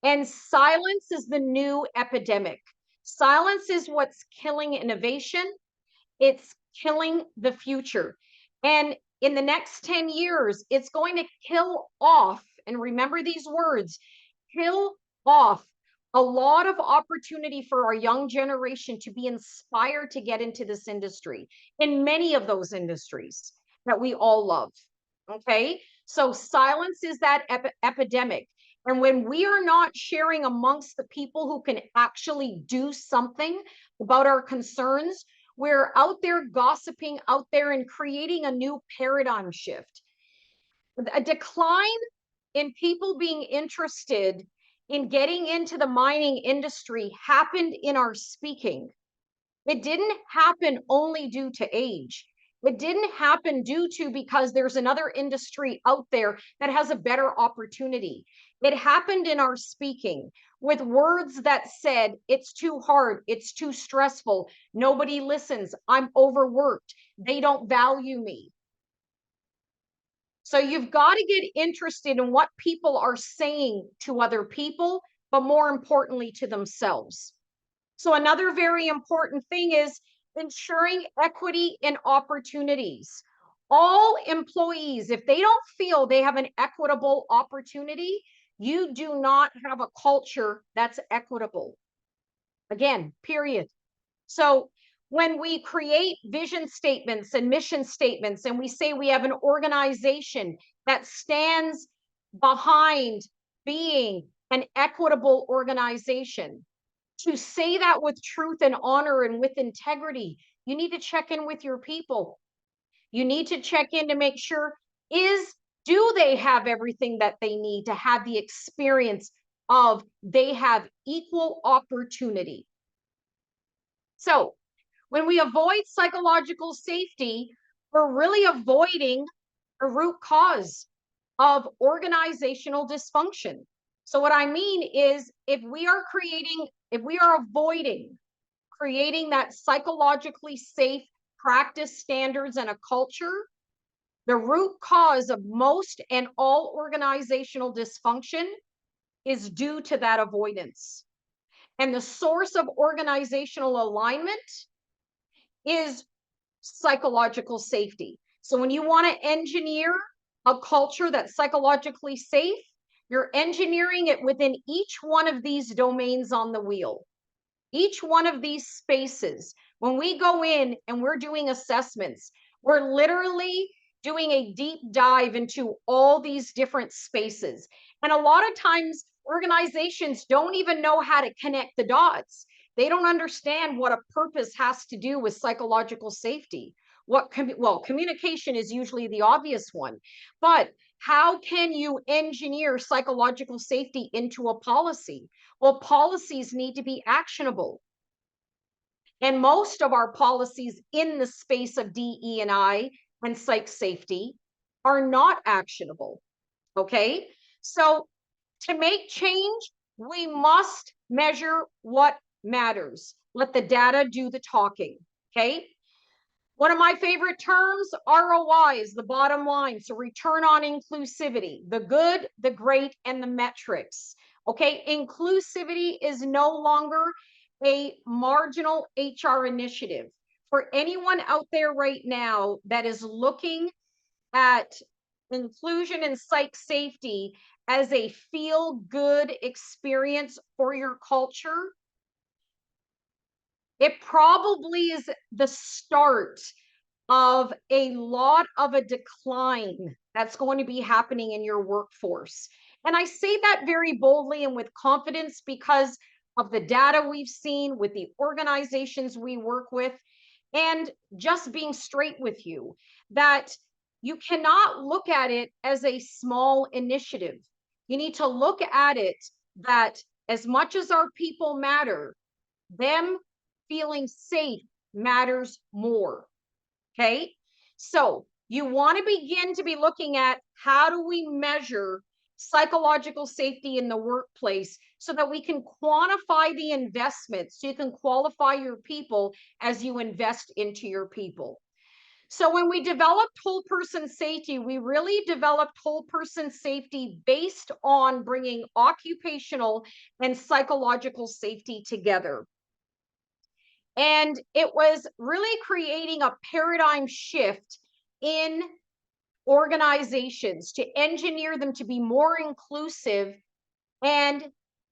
And silence is the new epidemic. Silence is what's killing innovation. It's killing the future. And in the next 10 years, it's going to kill off, and remember these words, kill off a lot of opportunity for our young generation to be inspired to get into this industry, in many of those industries that we all love. Okay, so silence is that epidemic. And when we are not sharing amongst the people who can actually do something about our concerns, we're out there gossiping out there and creating a new paradigm shift. A decline in people being interested in getting into the mining industry happened in our speaking. It didn't happen only due to age. It didn't happen due to because there's another industry out there that has a better opportunity. It happened in our speaking with words that said, it's too hard, it's too stressful, nobody listens, I'm overworked, they don't value me. So you've got to get interested in what people are saying to other people, but more importantly to themselves. So another very important thing is ensuring equity in opportunities. All employees, if they don't feel they have an equitable opportunity, you do not have a culture that's equitable. Again, period. So when we create vision statements and mission statements, and we say we have an organization that stands behind being an equitable organization, to say that with truth and honor and with integrity, you need to check in with your people. You need to check in to make sure, do they have everything that they need to have the experience of they have equal opportunity. So when we avoid psychological safety, we're really avoiding the root cause of organizational dysfunction. So what I mean is, if we are avoiding creating that psychologically safe practice standards and a culture, the root cause of most and all organizational dysfunction is due to that avoidance. And the source of organizational alignment is psychological safety. So when you want to engineer a culture that's psychologically safe, you're engineering it within each one of these domains on the wheel. Each one of these spaces, when we go in and we're doing assessments, we're literally doing a deep dive into all these different spaces. And a lot of times organizations don't even know how to connect the dots. They don't understand what a purpose has to do with psychological safety. Well, communication is usually the obvious one, but how can you engineer psychological safety into a policy? Well, policies need to be actionable. And most of our policies in the space of DE&I and psych safety are not actionable. Okay, so to make change, we must measure what matters. Let the data do the talking. Okay, one of my favorite terms, ROI, is the bottom line. So return on inclusivity, the good, the great, and the metrics. Okay, inclusivity is no longer a marginal HR initiative. For anyone out there right now that is looking at inclusion and psych safety as a feel-good experience for your culture, it probably is the start of a lot of a decline that's going to be happening in your workforce. And I say that very boldly and with confidence because of the data we've seen with the organizations we work with, and just being straight with you, that you cannot look at it as a small initiative. You need to look at it that as much as our people matter, them feeling safe matters more. Okay. So you want to begin to be looking at how do we measure psychological safety in the workplace so that we can quantify the investment, so you can qualify your people as you invest into your people. So when we developed whole person safety, we really developed whole person safety based on bringing occupational and psychological safety together. And it was really creating a paradigm shift in organizations to engineer them to be more inclusive and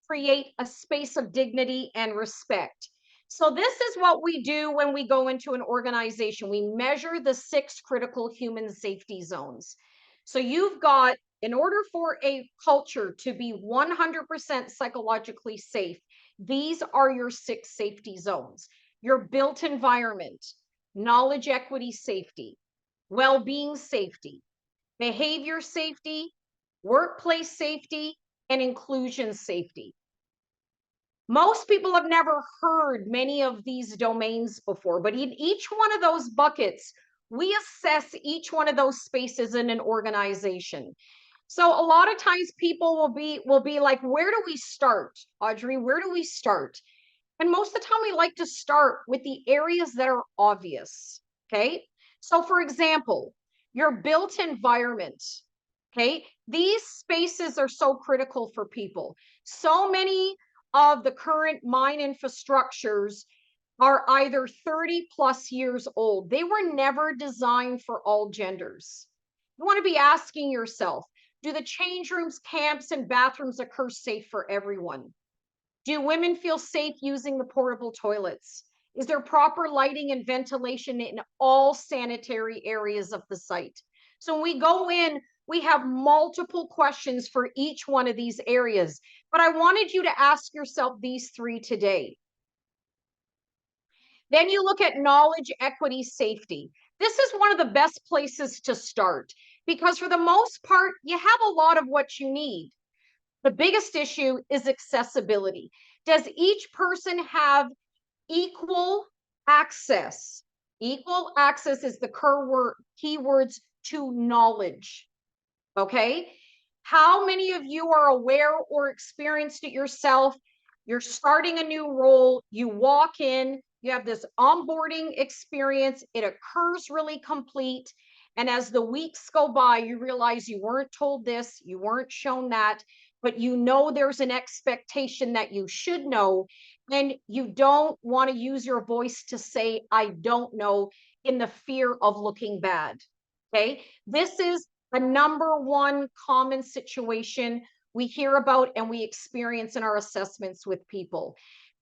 create a space of dignity and respect. So this is what we do when we go into an organization. We measure the 6 critical human safety zones. So you've got, in order for a culture to be 100% psychologically safe, these are your 6 safety zones. Your built environment, knowledge equity safety, well-being safety, behavior safety, workplace safety, and inclusion safety. Most people have never heard many of these domains before, but in each one of those buckets, we assess each one of those spaces in an organization. So a lot of times people will be like, where do we start, Audrey? Where do we start? And most of the time we like to start with the areas that are obvious. Okay. So for example, your built environment. Okay. These spaces are so critical for people. So many of the current mine infrastructures are either 30 plus years old. They were never designed for all genders. You want to be asking yourself, do the change rooms, camps, and bathrooms occur safe for everyone? Do women feel safe using the portable toilets? Is there proper lighting and ventilation in all sanitary areas of the site? So when we go in, we have multiple questions for each one of these areas. But I wanted you to ask yourself these 3 today. Then you look at knowledge, equity, safety. This is one of the best places to start because for the most part, you have a lot of what you need. The biggest issue is accessibility. Does each person have equal access? Equal access is the keywords to knowledge. Okay. How many of you are aware or experienced it yourself? You're starting a new role, you walk in, you have this onboarding experience, it occurs really complete. And as the weeks go by, you realize you weren't told this, you weren't shown that, but you know there's an expectation that you should know. And you don't want to use your voice to say, I don't know, in the fear of looking bad. Okay. This is a number one common situation we hear about and we experience in our assessments with people.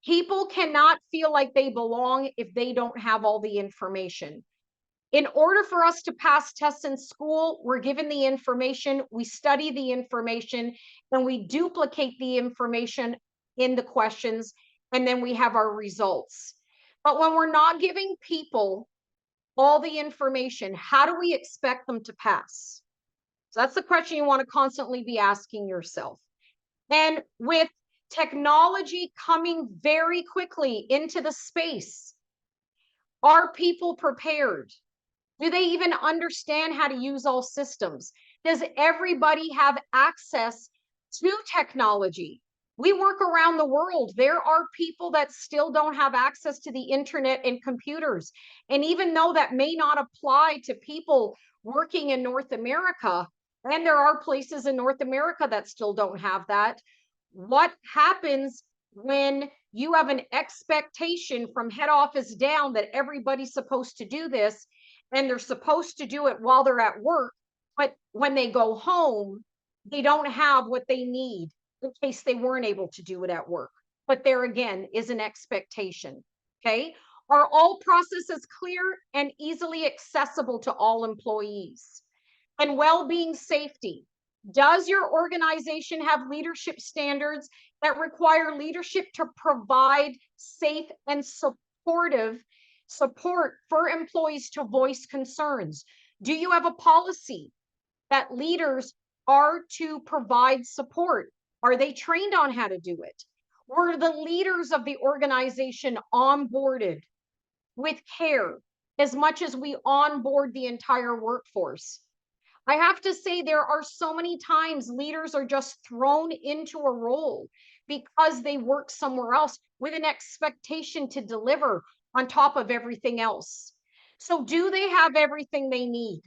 People cannot feel like they belong if they don't have all the information. In order for us to pass tests in school, we're given the information, we study the information, and we duplicate the information in the questions, and then we have our results. But when we're not giving people all the information, how do we expect them to pass? So that's the question you want to constantly be asking yourself. And with technology coming very quickly into the space, are people prepared? Do they even understand how to use all systems? Does everybody have access to technology? We work around the world. There are people that still don't have access to the internet and computers. And even though that may not apply to people working in North America, and there are places in North America that still don't have that, what happens when you have an expectation from head office down that everybody's supposed to do this, and they're supposed to do it while they're at work, but when they go home, they don't have what they need in case they weren't able to do it at work. But there again is an expectation. Okay. Are all processes clear and easily accessible to all employees? And well-being safety. Does your organization have leadership standards that require leadership to provide safe and supportive support for employees to voice concerns? Do you have a policy that leaders are to provide support? Are they trained on how to do it? Were the leaders of the organization onboarded with care as much as we onboard the entire workforce? I have to say, there are so many times leaders are just thrown into a role because they work somewhere else with an expectation to deliver on top of everything else. So, do they have everything they need?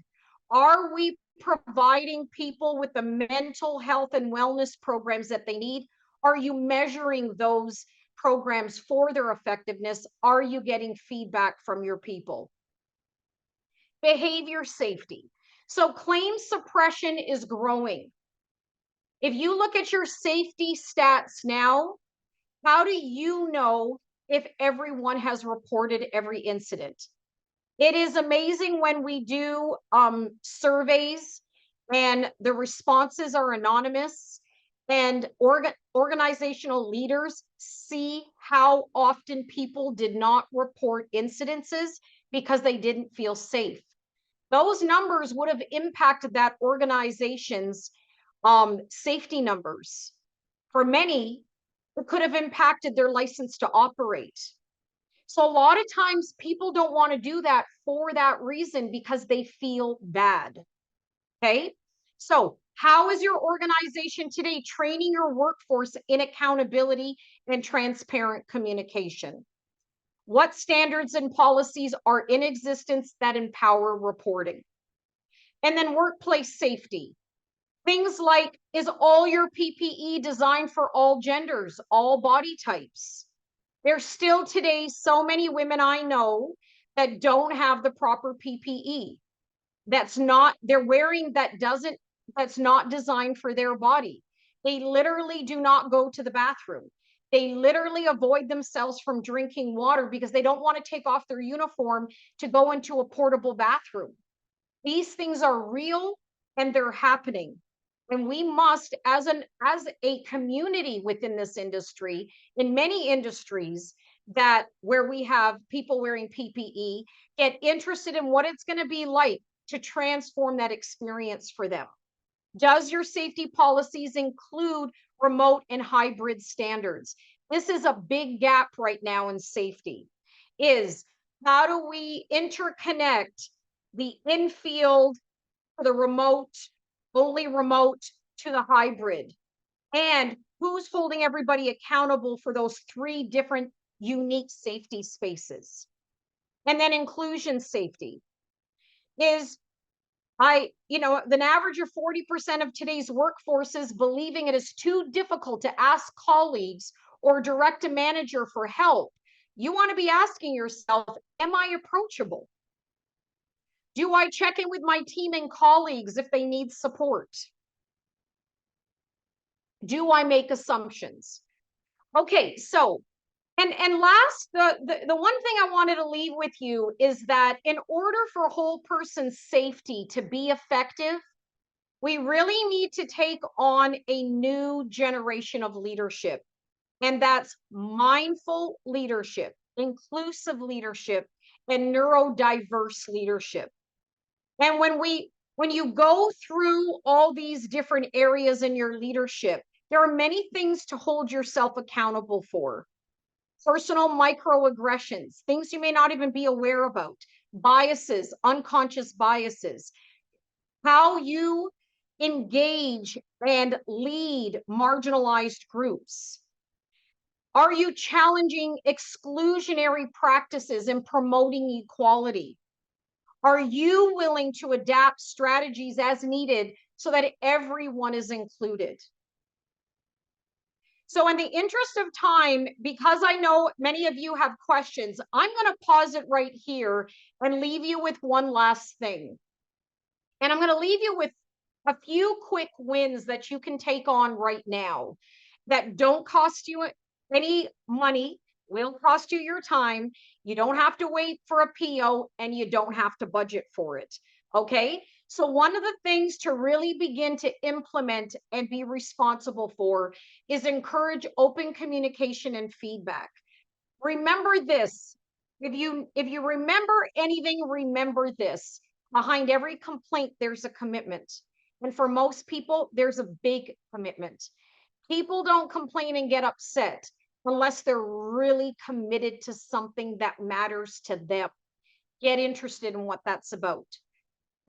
Are we providing people with the mental health and wellness programs that they need? Are you measuring those programs for their effectiveness? Are you getting feedback from your people? Behavior safety. So claim suppression is growing. If you look at your safety stats now, how do you know if everyone has reported every incident? It is amazing when we do surveys and the responses are anonymous, and organizational leaders see how often people did not report incidences because they didn't feel safe. Those numbers would have impacted that organization's safety numbers. For many, it could have impacted their license to operate. So a lot of times people don't want to do that for that reason because they feel bad. Okay. So how is your organization today training your workforce in accountability and transparent communication? What standards and policies are in existence that empower reporting? And then workplace safety. Things like, is all your PPE designed for all genders, all body types? There's still today so many women I know that don't have the proper PPE. They're wearing that's not designed for their body. They literally do not go to the bathroom. They literally avoid themselves from drinking water because they don't want to take off their uniform to go into a portable bathroom. These things are real and they're happening. And we must, as a community within this industry, in many industries that where we have people wearing PPE, get interested in what it's going to be like to transform that experience for them. Does your safety policies include remote and hybrid standards? This is a big gap right now in safety. Is how do we interconnect the infield for the remote, only remote, to the hybrid? And who's holding everybody accountable for those three different unique safety spaces? And then inclusion safety is an average of 40% of today's workforce is believing it is too difficult to ask colleagues or direct a manager for help. You want to be asking yourself, am I approachable? Do I check in with my team and colleagues if they need support? Do I make assumptions? Okay, so and last, the one thing I wanted to leave with you is that in order for whole person safety to be effective, we really need to take on a new generation of leadership. And that's mindful leadership, inclusive leadership, and neurodiverse leadership. And when you go through all these different areas in your leadership, there are many things to hold yourself accountable for. Personal microaggressions, things you may not even be aware about, biases, unconscious biases, how you engage and lead marginalized groups. Are you challenging exclusionary practices and promoting equality? Are you willing to adapt strategies as needed so that everyone is included? So in the interest of time, because I know many of you have questions, I'm going to pause it right here and leave you with one last thing. And I'm going to leave you with a few quick wins that you can take on right now that don't cost you any money, will cost you your time. You don't have to wait for a PO and you don't have to budget for it. Okay. So one of the things to really begin to implement and be responsible for is encourage open communication and feedback. Remember this. If you remember anything, remember this. Behind every complaint, there's a commitment. And for most people, there's a big commitment. People don't complain and get upset. unless they're really committed to something that matters to them. Get interested in what that's about.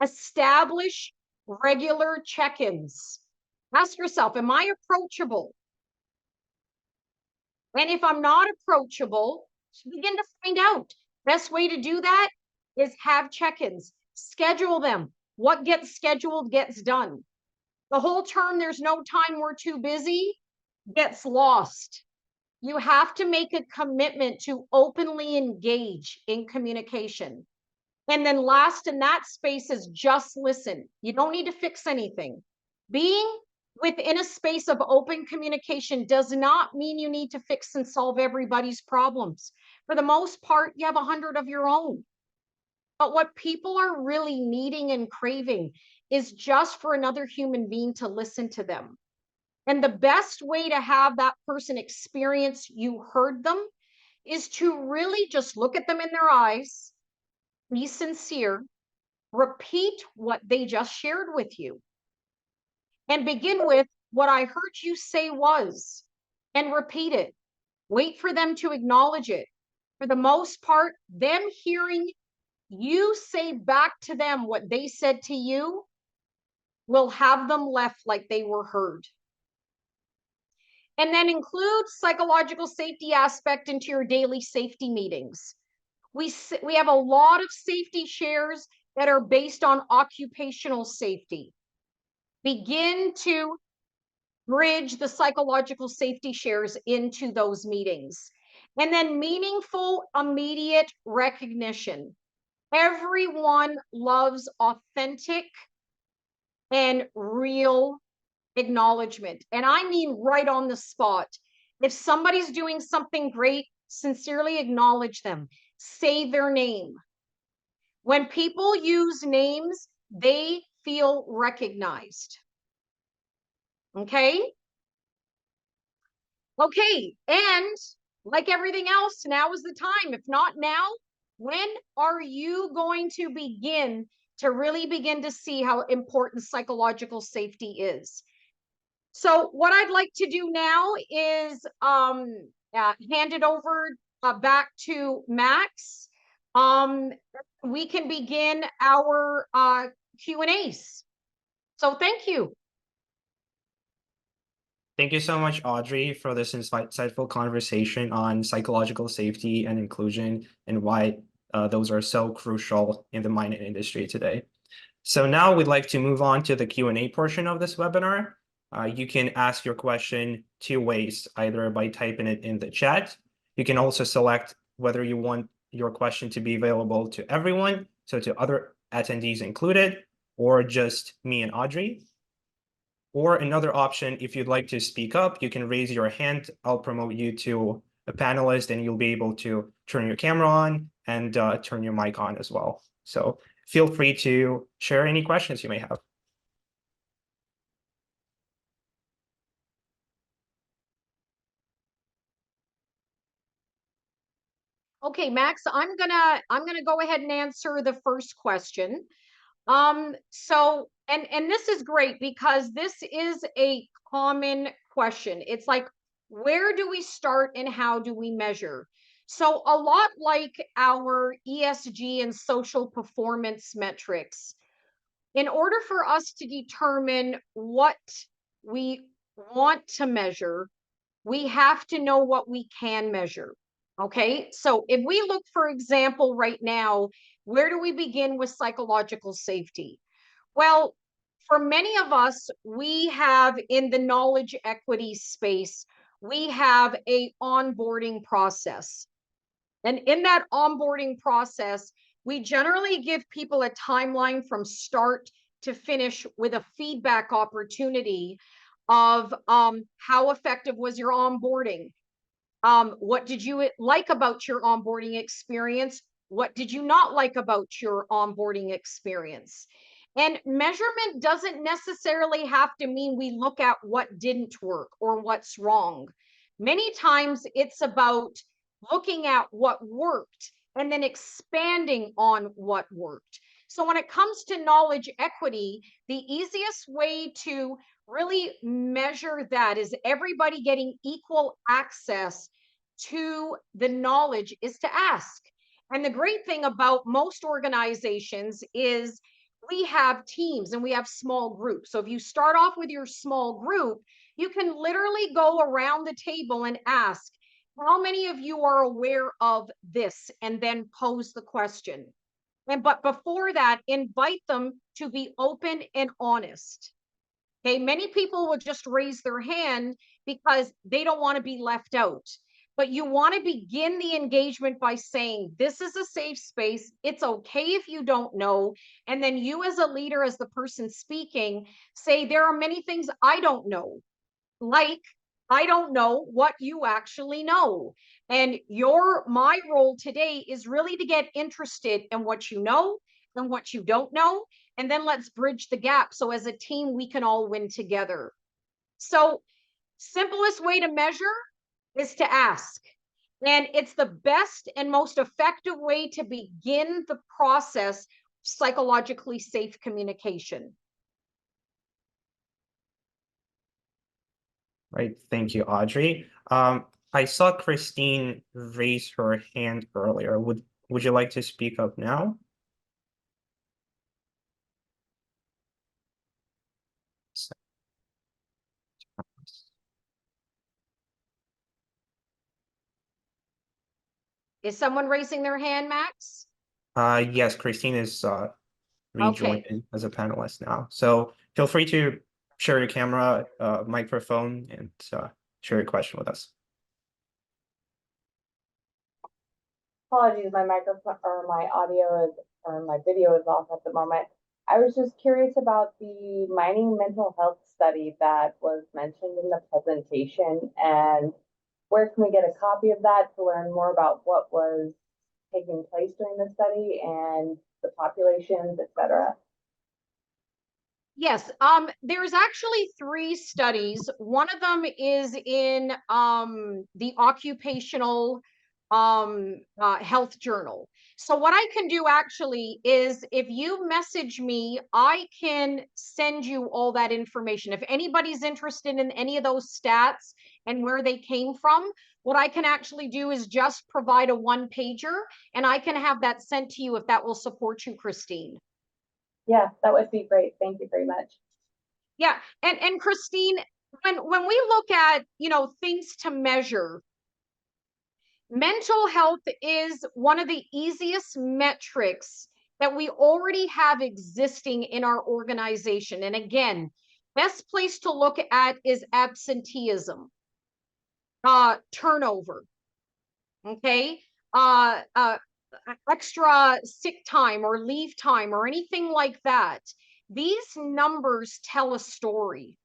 Establish regular check-ins. Ask yourself, am I approachable? And if I'm not approachable, begin to find out. Best way to do that is have check-ins. Schedule them. What gets scheduled gets done. The whole term, there's no time, we're too busy, gets lost. You have to make a commitment to openly engage in communication. And then last in that space is just listen. You don't need to fix anything. Being within a space of open communication does not mean you need to fix and solve everybody's problems. For the most part, you have 100 of your own. But what people are really needing and craving is just for another human being to listen to them. And the best way to have that person experience you heard them is to really just look at them in their eyes, be sincere, repeat what they just shared with you, and begin with what I heard you say was, and repeat it. Wait for them to acknowledge it. For the most part, them hearing you say back to them what they said to you will have them left like they were heard. And then include psychological safety aspect into your daily safety meetings. We have a lot of safety shares that are based on occupational safety. Begin to bridge the psychological safety shares into those meetings. And then meaningful, immediate recognition. Everyone loves authentic and real acknowledgement. And I mean right on the spot. If somebody's doing something great, sincerely acknowledge them. Say their name. When people use names, they feel recognized. Okay? Okay, and like everything else, now is the time. If not now, when are you going to begin to really begin to see how important psychological safety is? So what I'd like to do now is hand it over back to Max. We can begin our Q&As. So thank you. Thank you so much, Audrey, for this insightful conversation on psychological safety and inclusion and why those are so crucial in the mining industry today. So now we'd like to move on to the Q&A portion of this webinar. You can ask your question 2 ways, either by typing it in the chat. You can also select whether you want your question to be available to everyone, so to other attendees included, or just me and Audrey. Or another option, if you'd like to speak up, you can raise your hand. I'll promote you to a panelist and you'll be able to turn your camera on and turn your mic on as well. So feel free to share any questions you may have. Okay, Max, I'm gonna go ahead and answer the first question. So and this is great because this is a common question. It's like, where do we start and how do we measure? So a lot like our ESG and social performance metrics, in order for us to determine what we want to measure, we have to know what we can measure. Okay, so if we look, for example, right now, where do we begin with psychological safety? Well, for many of us, we have in the knowledge equity space, we have a onboarding process. And in that onboarding process, we generally give people a timeline from start to finish with a feedback opportunity of how effective was your onboarding? What did you like about your onboarding experience? What did you not like about your onboarding experience? And measurement doesn't necessarily have to mean we look at what didn't work or what's wrong. Many times it's about looking at what worked and then expanding on what worked. So when it comes to knowledge equity, the easiest way to really measure that is everybody getting equal access to the knowledge is to ask. And the great thing about most organizations is we have teams and we have small groups. So if you start off with your small group, you can literally go around the table and ask, how many of you are aware of this? And then pose the question. But before that, invite them to be open and honest. Okay, many people will just raise their hand because they don't want to be left out. But you want to begin the engagement by saying, this is a safe space. It's okay if you don't know. And then you, as a leader, as the person speaking, say, there are many things I don't know. Like, I don't know what you actually know. And my role today is really to get interested in what you know and what you don't know. And then let's bridge the gap. So as a team, we can all win together. So simplest way to measure is to ask. And it's the best and most effective way to begin the process of psychologically safe communication. Right. Thank you, Audrey. I saw Christine raise her hand earlier. Would you like to speak up now? Is someone raising their hand, Max? Yes, Christine is Okay. rejoining as a panelist now. So feel free to share your camera, microphone, and share your question with us. Apologies, my microphone or my audio is or my video is off at the moment. I was just curious about the mining mental health study that was mentioned in the presentation, and where can we get a copy of that to learn more about what was taking place during the study and the populations, et cetera? Yes, there's actually 3 studies. One of them is in the occupational health journal. So what I can do actually is if you message me, I can send you all that information. If anybody's interested in any of those stats and where they came from, what I can actually do is just provide a 1-pager and I can have that sent to you if that will support you, Christine. Yeah, that would be great. Thank you very much. Yeah, and Christine, when we look at, things to measure, mental health is one of the easiest metrics that we already have existing in our organization. And again, best place to look at is absenteeism, turnover, okay? Extra sick time or leave time or anything like that. These numbers tell a story.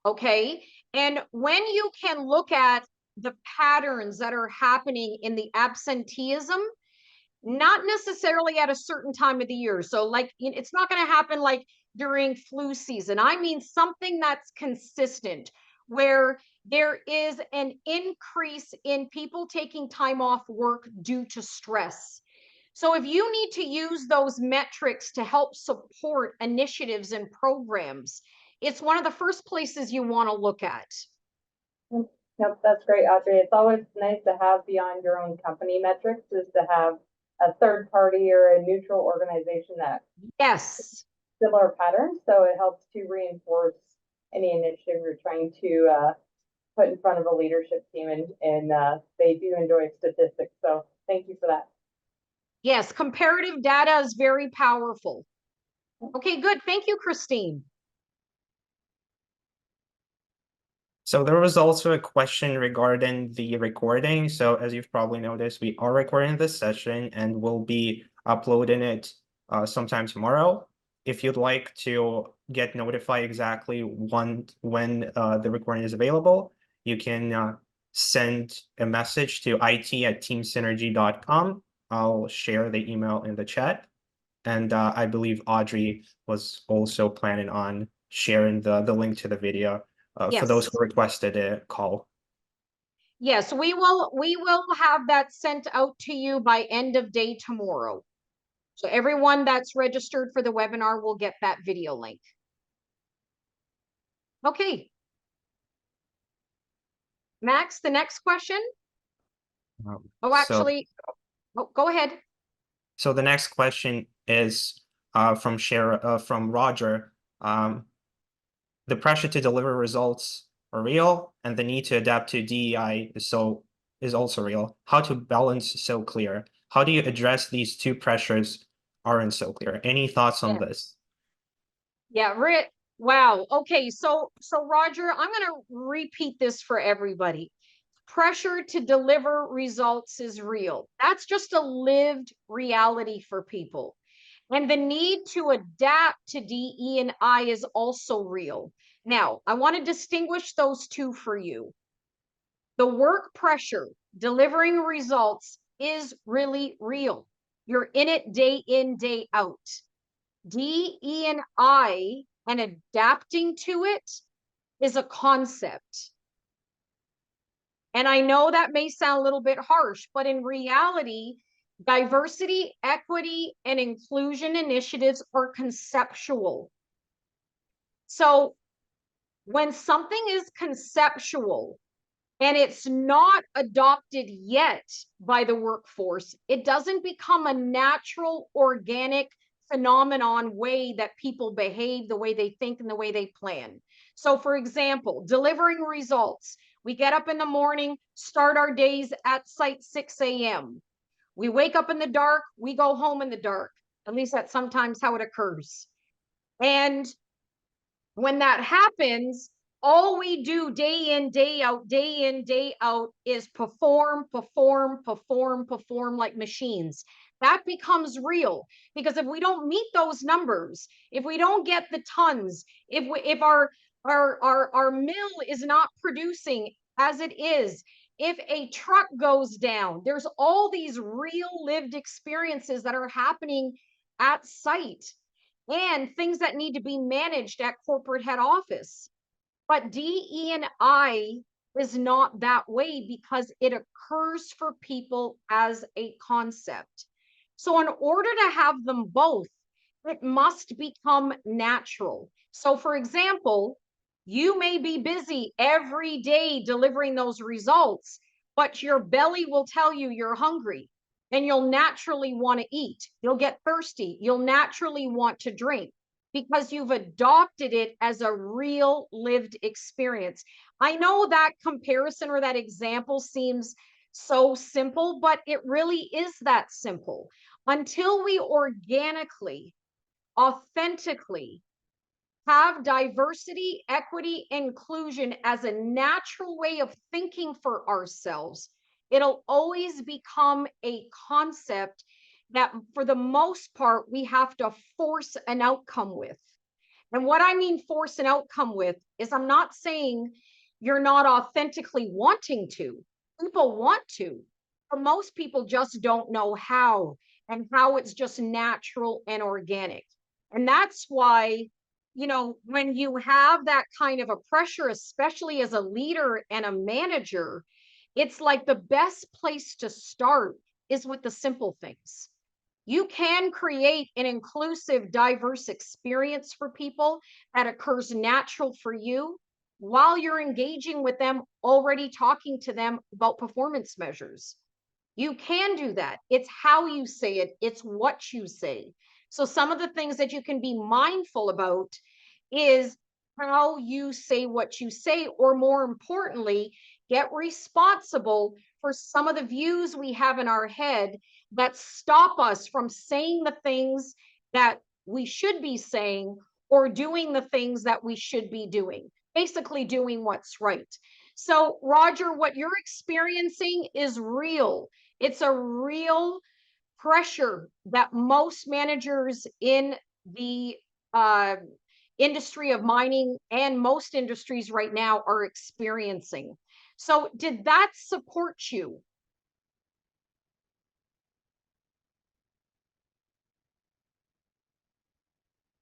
Okay. And when you can look at the patterns that are happening in the absenteeism, not necessarily at a certain time of the year. So, like, it's not going to happen like during flu season. I mean, something that's consistent where there is an increase in people taking time off work due to stress. So if you need to use those metrics to help support initiatives and programs, it's one of the first places you want to look at. Yep, that's great, Audrey. It's always nice to have beyond your own company metrics, is to have a third party or a neutral organization that Yes. similar patterns. So it helps to reinforce any initiative you're trying to put in front of a leadership team, and they do enjoy statistics. So thank you for that. Yes, comparative data is very powerful. Okay, good. Thank you, Christine. So there was also a question regarding the recording. So as you've probably noticed, we are recording this session and we'll be uploading it sometime tomorrow. If you'd like to get notified exactly when the recording is available, you can send a message to it@teamsynergy.com. I'll share the email in the chat. And I believe Audrey was also planning on sharing the link to the video for those Yes. who requested a call. Yes, we will have that sent out to you by end of day tomorrow. So everyone that's registered for the webinar will get that video link. Okay. Max, the next question. Oh, So, actually, go ahead. so the next question is from Roger. The pressure to deliver results are real, and the need to adapt to DEI is also real. How to balance so clear? How do you address these two pressures aren't so clear? Any thoughts on this? Yeah, wow. Okay, so Roger, I'm going to repeat this for everybody. Pressure to deliver results is real. That's just a lived reality for people. And the need to adapt to DE&I is also real. Now, I want to distinguish those two for you. The work pressure, delivering results is really real. You're in it day in, day out. DE&I and adapting to it is a concept. And I know that may sound a little bit harsh, but in reality, diversity, equity, and inclusion initiatives are conceptual. So when something is conceptual and it's not adopted yet by the workforce, it doesn't become a natural, organic phenomenon way that people behave, the way they think, and the way they plan. So, for example, delivering results. We get up in the morning, start our days at site 6 a.m. We wake up in the dark, we go home in the dark. At least that's sometimes how it occurs. And when that happens, all we do day in, day out is perform like machines. That becomes real because if we don't meet those numbers, if we don't get the tons, if our mill is not producing as it is, if a truck goes down, there's all these real lived experiences that are happening at site and things that need to be managed at corporate head office. But DE&I is not that way because it occurs for people as a concept. So in order to have them both, it must become natural. So for example, you may be busy every day delivering those results, but your belly will tell you you're hungry and you'll naturally want to eat. You'll get thirsty. You'll naturally want to drink because you've adopted it as a real lived experience. I know that comparison or that example seems so simple, but it really is that simple. Until we organically, authentically have diversity, equity, inclusion as a natural way of thinking for ourselves, it'll always become a concept that, for the most part, we have to force an outcome with. And what I mean force an outcome with is I'm not saying you're not authentically wanting to. People want to, but most people just don't know how, and how it's just natural and organic. And that's why, when you have that kind of a pressure, especially as a leader and a manager, it's like the best place to start is with the simple things. You can create an inclusive, diverse experience for people that occurs natural for you while you're engaging with them, already talking to them about performance measures. You can do that. It's how you say it, it's what you say. So some of the things that you can be mindful about is how you say what you say, or more importantly, get responsible for some of the views we have in our head that stop us from saying the things that we should be saying or doing the things that we should be doing, basically doing what's right. So, Roger, what you're experiencing is real. It's a real pressure that most managers in the industry of mining and most industries right now are experiencing. So did that support you?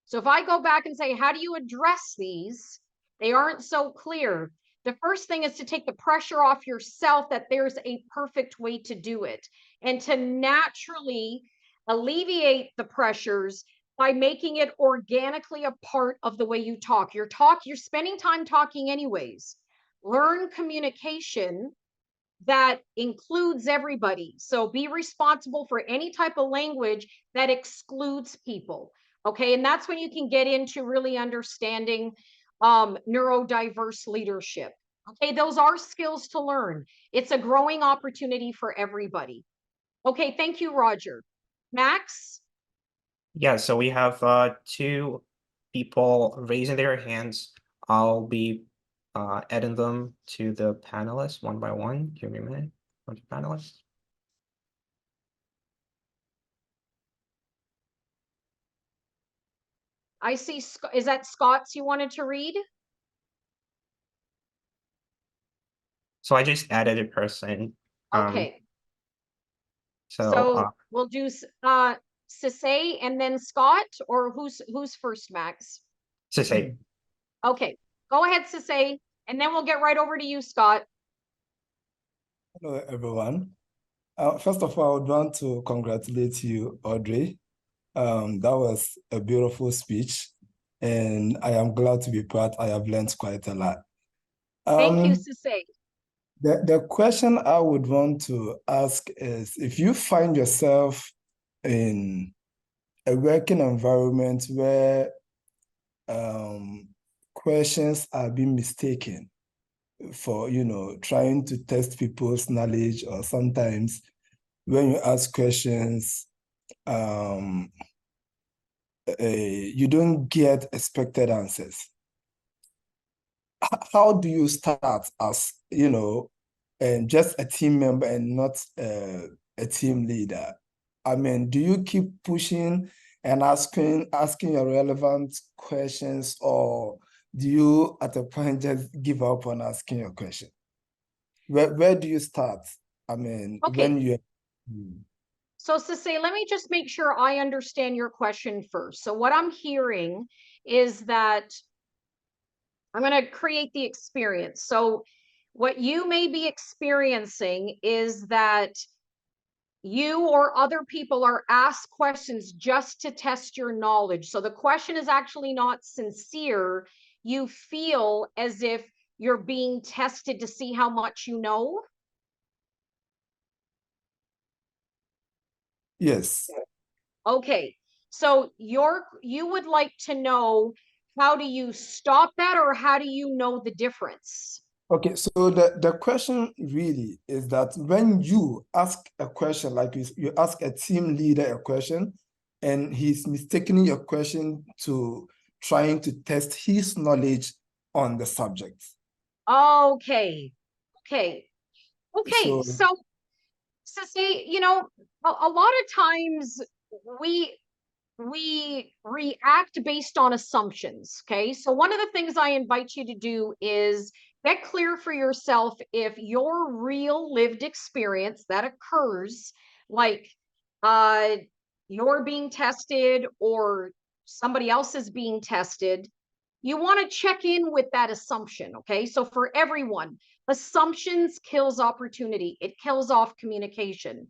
So if I go back and say, how do you address these? They aren't so clear. The first thing is to take the pressure off yourself that there's a perfect way to do it, and to naturally alleviate the pressures by making it organically a part of the way you talk. You're spending time talking anyways. Learn communication that includes everybody. So be responsible for any type of language that excludes people. Okay, and that's when you can get into really understanding neurodiverse leadership. Okay, those are skills to learn. It's a growing opportunity for everybody. Okay, thank you, Roger. Max? Yeah, so we have two people raising their hands. I'll be adding them to the panelists one by one. Give me a minute. On the panelists. I see, is that Scott's you wanted to read? So I just added a person. Okay. So we'll do Sisay and then Scott, or who's first, Max? Sisay. Okay, go ahead, Sisay, and then we'll get right over to you, Scott. Hello, everyone. First of all, I would want to congratulate you, Audrey. That was a beautiful speech, and I am glad to be part. I have learned quite a lot. Thank you, Sisay. The question I would want to ask is, if you find yourself in a working environment where questions are being mistaken for, trying to test people's knowledge, or sometimes when you ask questions, you don't get expected answers. How do you start as, and just a team member and not a team leader? I mean, do you keep pushing and asking your relevant questions, or do you at a point just give up on asking your question? Where do you start? I mean, okay. When you... So Sisay, let me just make sure I understand your question first. So what I'm hearing is that I'm going to create the experience. So what you may be experiencing is that you or other people are asked questions just to test your knowledge. So the question is actually not sincere. You feel as if you're being tested to see how much you know. Yes. Okay. So you would like to know, how do you stop that, or how do you know the difference? Okay, so the question really is that when you ask a question, like you ask a team leader a question, and he's mistaking your question to trying to test his knowledge on the subject. Okay. Okay. So See, a lot of times we react based on assumptions. Okay, so one of the things I invite you to do is get clear for yourself if your real lived experience that occurs, like you're being tested or somebody else is being tested, you want to check in with that assumption. Okay, so for everyone, assumptions kills opportunity. It kills off communication.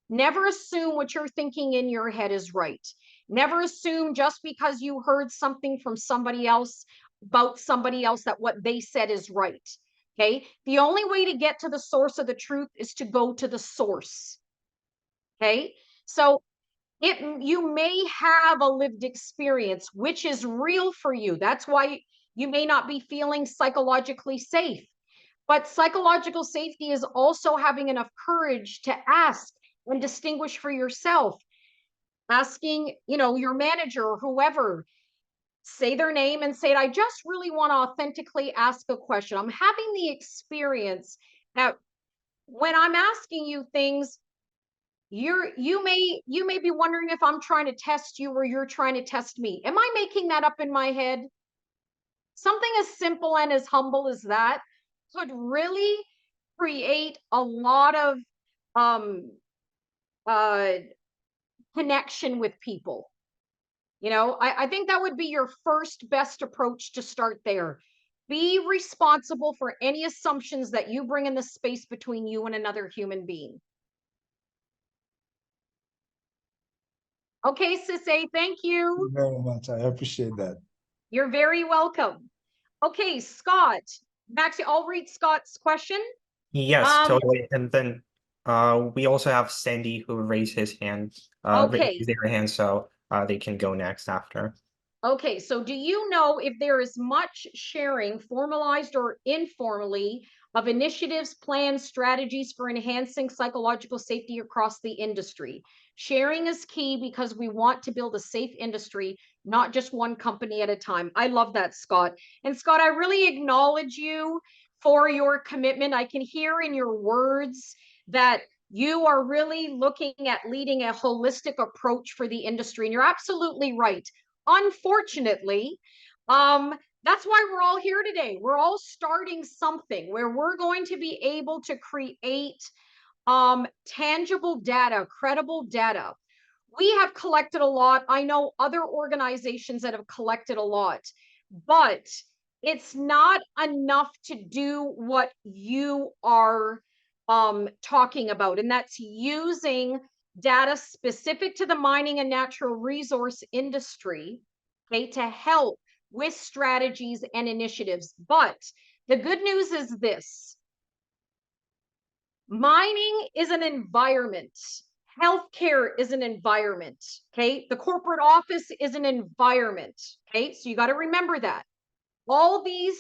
Never assume what you're thinking in your head is right. Never assume just because you heard something from somebody else about somebody else that what they said is right. Okay, the only way to get to the source of the truth is to go to the source. Okay, so you may have a lived experience which is real for you. That's why you may not be feeling psychologically safe. But psychological safety is also having enough courage to ask and distinguish for yourself. Asking, your manager or whoever, say their name and say, I just really want to authentically ask a question. I'm having the experience that when I'm asking you things, you may be wondering if I'm trying to test you or you're trying to test me. Am I making that up in my head? Something as simple and as humble as that could really create a lot of uh connection with people. I think that would be your first best approach to start there. Be responsible for any assumptions that you bring in the space between you and another human being. Okay, Sisay, thank you. Thank you very much. I appreciate that. You're very welcome. Okay, Scott. Actually, I'll read Scott's question. Yes, totally. And then we also have Sandy who raised his hand, Okay. raised their hand, so they can go next after. Okay, so do you know if there is much sharing, formalized or informally, of initiatives, plans, strategies for enhancing psychological safety across the industry? Sharing is key because we want to build a safe industry, not just one company at a time. I love that, Scott. And Scott, I really acknowledge you for your commitment. I can hear in your words that you are really looking at leading a holistic approach for the industry. And you're absolutely right. Unfortunately, that's why we're all here today. We're all starting something where we're going to be able to create tangible data, credible data. We have collected a lot. I know other organizations that have collected a lot, but it's not enough to do what you are talking about, and that's using data specific to the mining and natural resource industry, okay, to help with strategies and initiatives. But the good news is this: mining is an environment. Healthcare is an environment. Okay. The corporate office is an environment. Okay. So you got to remember that. All these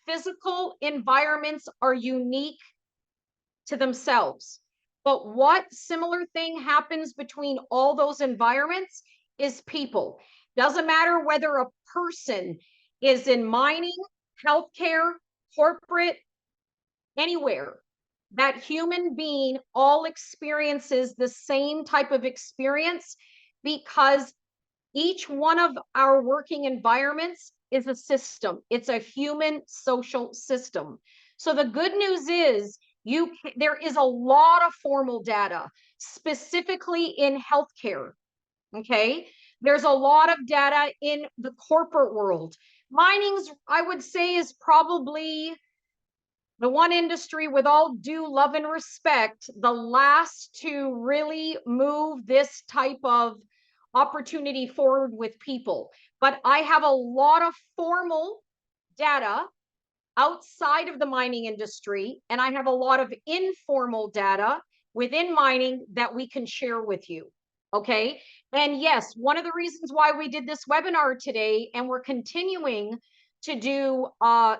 physical environments are unique to themselves. But what similar thing happens between all those environments is people. Doesn't matter whether a person is in mining, healthcare, corporate, anywhere. That human being all experiences the same type of experience because each one of our working environments is a system. It's a human social system. So the good news is there is a lot of formal data, specifically in healthcare. Okay. There's a lot of data in the corporate world. Mining's, I would say, is probably the one industry, with all due love and respect, the last to really move this type of opportunity forward with people. But I have a lot of formal data outside of the mining industry, and I have a lot of informal data within mining that we can share with you. Okay. And yes, one of the reasons why we did this webinar today, and we're continuing to do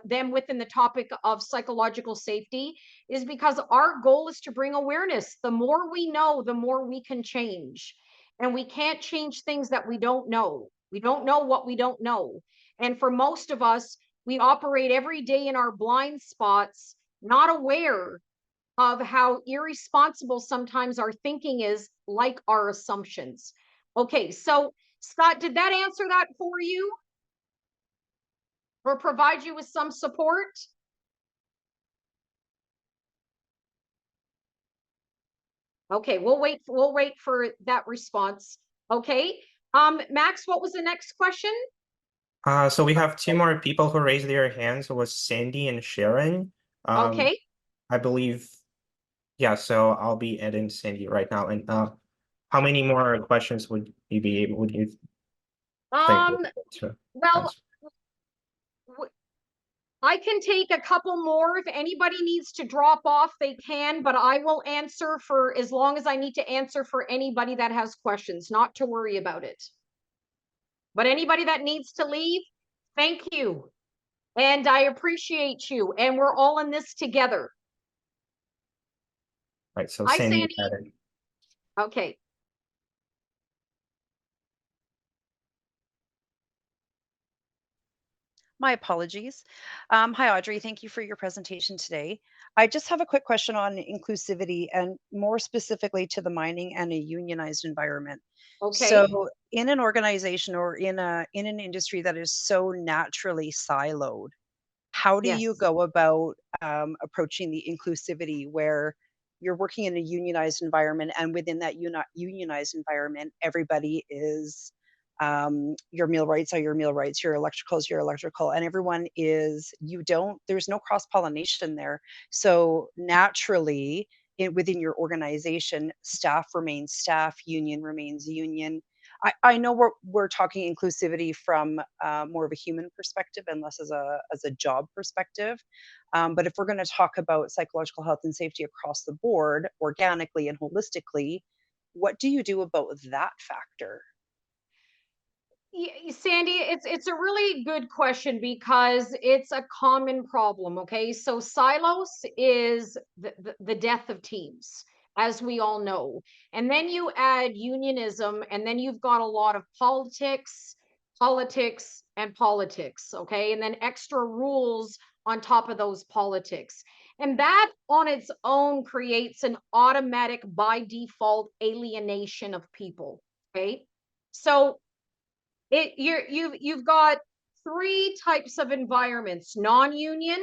them within the topic of psychological safety, is because our goal is to bring awareness. The more we know, the more we can change. And we can't change things that we don't know. We don't know what we don't know. And for most of us, we operate every day in our blind spots, not aware of how irresponsible sometimes our thinking is, like our assumptions. Okay, so Scott, did that answer that for you? Or provide you with some support? Okay, we'll wait for that response. Okay. Max, what was the next question? So we have two more people who raised their hands. It was Sandy and Sharon. Okay. I believe, yeah, so I'll be adding Sandy right now. And how many more questions would you think to Well, answer? I can take a couple more. If anybody needs to drop off, they can, but I will answer for as long as I need to answer for anybody that has questions, not to worry about it. But anybody that needs to leave, thank you. And I appreciate you. And we're all in this together. Right, so Hi, Sandy Sandy. added. Okay. My apologies. Hi, Audrey. Thank you for your presentation today. I just have a quick question on inclusivity and more specifically to the mining and a unionized environment. Okay. So in an organization or in an industry that is so naturally siloed, how do you Yes. go about approaching the inclusivity where you're working in a unionized environment and within that unionized environment, everybody is your meal rights are your meal rights, your electrical is your electrical, and everyone is, there's no cross pollination there. So naturally, within your organization, staff remains staff, union remains union. I know we're talking inclusivity from more of a human perspective and less as a job perspective. But if we're going to talk about psychological health and safety across the board, organically and holistically, what do you do about that factor? Sandy, it's a really good question because it's a common problem. Okay, so silos is the death of teams, as we all know, and then you add unionism, and then you've got a lot of politics, and politics. Okay, and then extra rules on top of those politics, and that on its own creates an automatic by default alienation of people. Okay, so you've got three types of environments: non-union,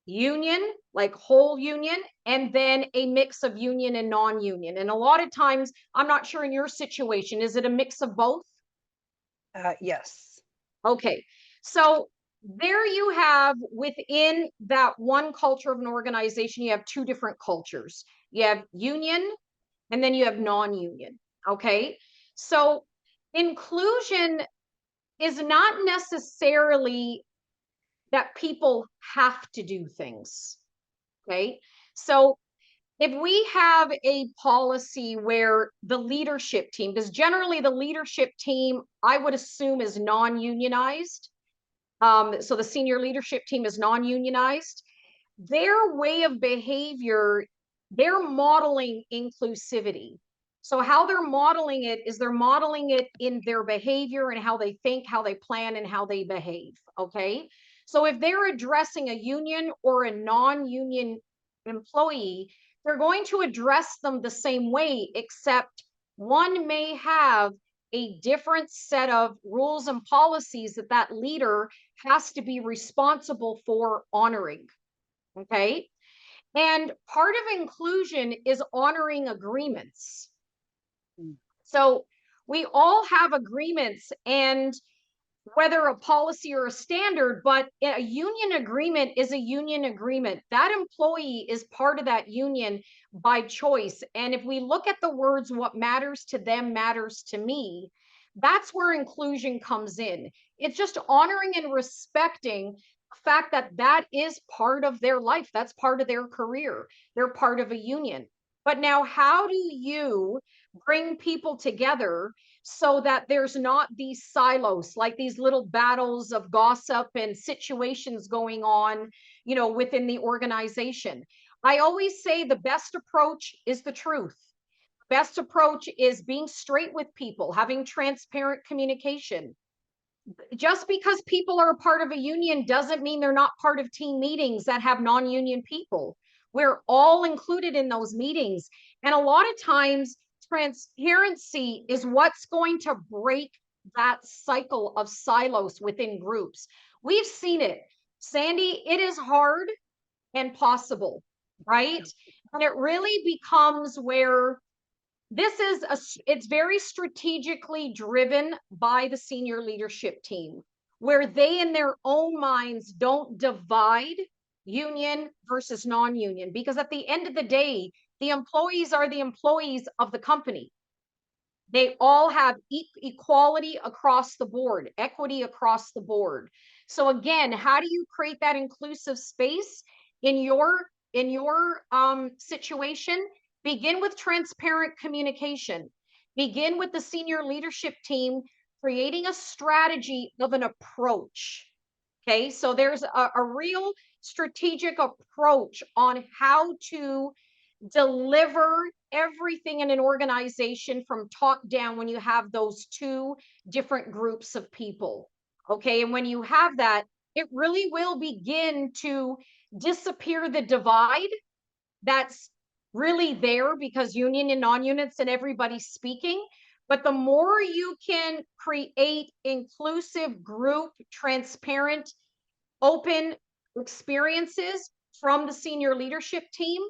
union, like whole union, and then a mix of union and non-union. And a lot of times, I'm not sure in your situation, is it a mix of both? Yes. Okay, so there you have, within that one culture of an organization, you have two different cultures. You have union, and then you have non-union. Okay, so inclusion is not necessarily that people have to do things. Okay. So if we have a policy where the leadership team, because generally the leadership team, I would assume, is non-unionized. So the senior leadership team is non-unionized. Their way of behavior, they're modeling inclusivity. So how they're modeling it is they're modeling it in their behavior and how they think, how they plan, and how they behave. Okay. So if they're addressing a union or a non-union employee, they're going to address them the same way, except one may have a different set of rules and policies that that leader has to be responsible for honoring. Okay. And part of inclusion is honoring agreements. So we all have agreements, and whether a policy or a standard, but a union agreement is a union agreement. That employee is part of that union by choice. And if we look at the words, what matters to them matters to me, that's where inclusion comes in. It's just honoring and respecting the fact that that is part of their life. That's part of their career. They're part of a union. But now, how do you bring people together so that there's not these silos, like these little battles of gossip and situations going on, within the organization? I always say the best approach is the truth. Best approach is being straight with people, having transparent communication. Just because people are a part of a union doesn't mean they're not part of team meetings that have non-union people. We're all included in those meetings. And a lot of times, transparency is what's going to break that cycle of silos within groups. We've seen it. Sandy, it is hard and possible, right? And it really becomes where it's very strategically driven by the senior leadership team, where they in their own minds don't divide union versus non-union, because at the end of the day, the employees are the employees of the company. They all have equality across the board, equity across the board. So again, how do you create that inclusive space in your situation? Begin with transparent communication. Begin with the senior leadership team creating a strategy of an approach. Okay, so there's a real strategic approach on how to deliver everything in an organization from top down when you have those two different groups of people. Okay, and when you have that, it really will begin to disappear the divide that's really there, because union and non-units and everybody's speaking. But the more you can create inclusive group, transparent, open experiences from the senior leadership team,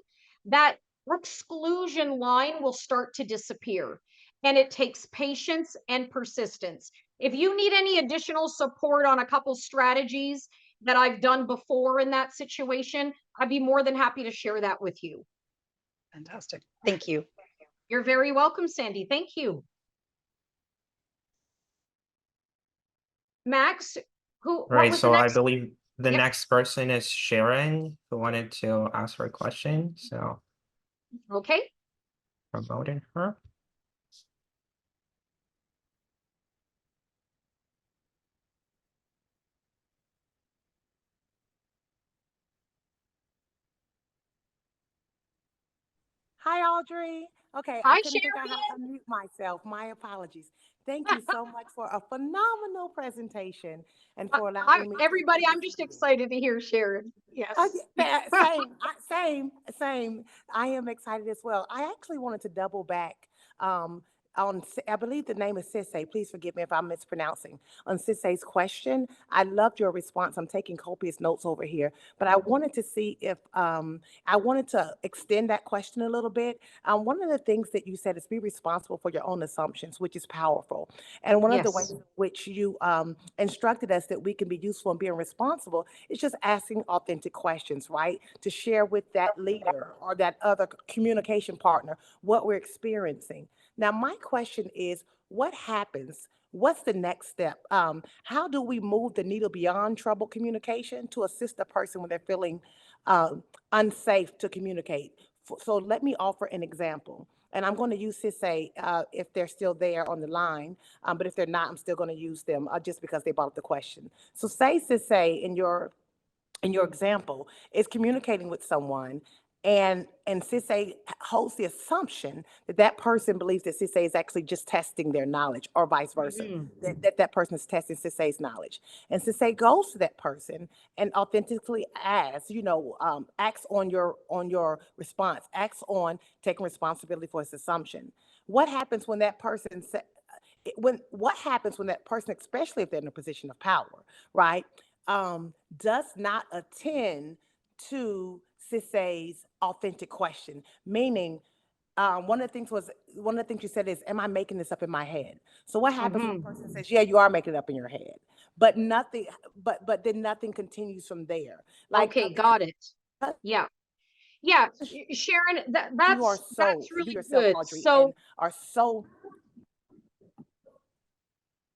that exclusion line will start to disappear. And it takes patience and persistence. If you need any additional support on a couple strategies that I've done before in that situation, I'd be more than happy to share that with you. Fantastic. Thank you. You're very welcome, Sandy. Thank you. Max, what Right, was so the I next? believe the Yep. next person is Sharon, who wanted to ask her a question, so Okay. promoting her. Hi, Audrey. Okay, I Hi, couldn't figure out how to unmute myself. My apologies. Thank you Sharon. so much for a phenomenal presentation and for allowing me to Everybody, attend I'm this just meeting. excited to hear Sharon. Yes. Same. I am excited as well. I actually wanted to double back um, on, I believe the name is Sisse. Please forgive me if I'm mispronouncing. On Sisse's question, I loved your response. I'm taking copious notes over here, but I wanted to see if I wanted to extend that question a little bit. One of the things that you said is be responsible for your own assumptions, which is powerful. And one of the ways Yes. in which you instructed us that we can be useful in being responsible is just asking authentic questions, right? To share with that leader or that other communication partner what we're experiencing. Now, my question is, what happens? What's the next step? How do we move the needle beyond trouble communication to assist a person when they're feeling unsafe to communicate? So let me offer an example. And I'm going to use Sisse if they're still there on the line. But if they're not, I'm still going to use them just because they brought up the question. So say Sisse in your example is communicating with someone and Sisse holds the assumption that that person believes that Sisse is actually just testing their knowledge or vice versa, that person is testing Sisse's knowledge. And Sisse goes to that person and authentically asks, acts on your response, acts on taking responsibility for his assumption. What happens when that person what happens when that person, especially if they're in a position of power, right, does not attend to Sisse's authentic question? Meaning, one of the things you said is, "Am I making this up in my head?" So what happens when the person says, "Yeah, you are making it up in your head," but nothing, but then nothing continues from there? Like, Okay, got it. Yeah. Yeah, Sharon, you are that's so really yourself, good. Audrey, So and are so.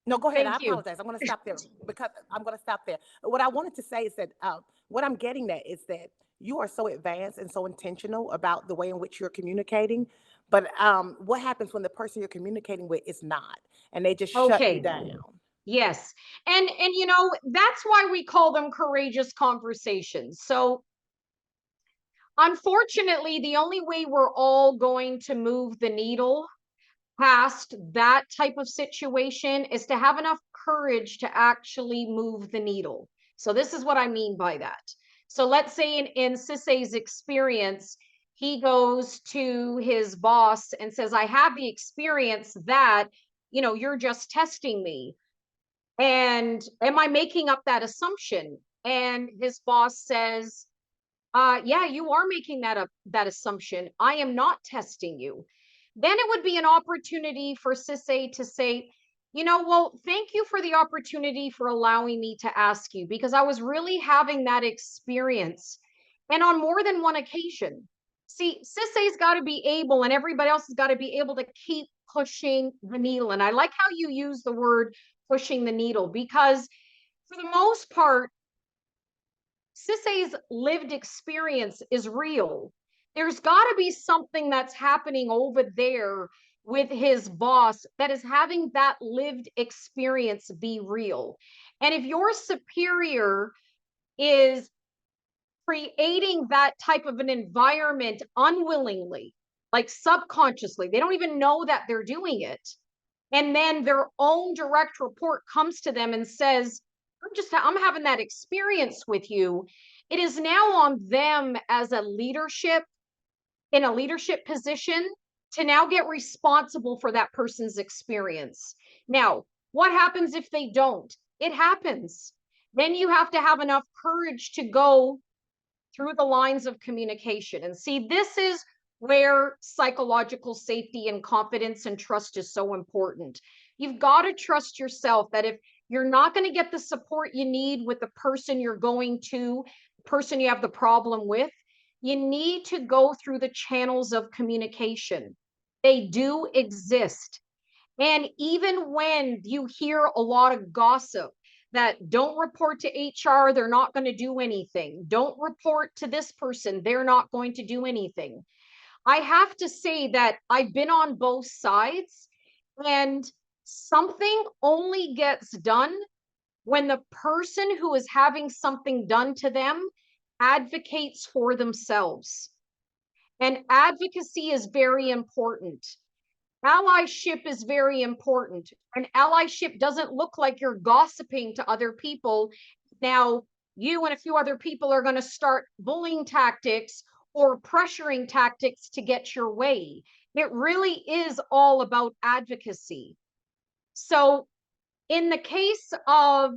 No, go ahead. I thank you. apologize. I'm going to stop there because I'm going to stop there. What I wanted to say is that what I'm getting at is that you are so advanced and so intentional about the way in which you're communicating. But what happens when the person you're communicating with is not, and they just shut you Okay. down? Yes. And that's why we call them courageous conversations. So unfortunately, the only way we're all going to move the needle past that type of situation is to have enough courage to actually move the needle. So this is what I mean by that. So let's say in Sisse's experience, he goes to his boss and says, I have the experience that, you're just testing me. And am I making up that assumption? And his boss says, yeah, you are making that assumption. I am not testing you. Then it would be an opportunity for Sisse to say, well, thank you for the opportunity for allowing me to ask you, because I was really having that experience. And on more than one occasion. See, Sisse's got to be able, and everybody else has got to be able to keep pushing the needle. And I like how you use the word pushing the needle, because for the most part, Sisse's lived experience is real. There's got to be something that's happening over there with his boss that is having that lived experience be real. And if your superior is creating that type of an environment unwillingly, like subconsciously, they don't even know that they're doing it. And then their own direct report comes to them and says, I'm having that experience with you. It is now on them as a leadership in a leadership position to now get responsible for that person's experience. Now, what happens if they don't? It happens. Then you have to have enough courage to go through the lines of communication. And see, this is where psychological safety and confidence and trust is so important. You've got to trust yourself that if you're not going to get the support you need with the person you're going to, person you have the problem with, you need to go through the channels of communication. They do exist. And even when you hear a lot of gossip that don't report to HR, they're not going to do anything. Don't report to this person, they're not going to do anything. I have to say that I've been on both sides, and something only gets done when the person who is having something done to them advocates for themselves. And advocacy is very important. Allyship is very important. And allyship doesn't look like you're gossiping to other people. Now, you and a few other people are going to start bullying tactics or pressuring tactics to get your way. It really is all about advocacy. So in the case of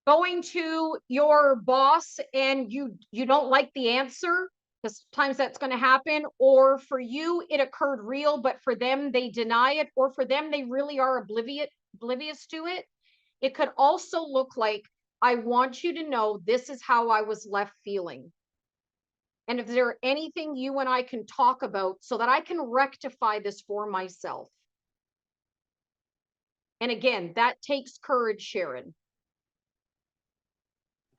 going to your boss and you don't like the answer, because sometimes that's going to happen, or for you it occurred real, but for them they deny it, or for them they really are oblivious to it. It could also look like, I want you to know this is how I was left feeling. And if there anything you and I can talk about so that I can rectify this for myself. And again, that takes courage, Sharon.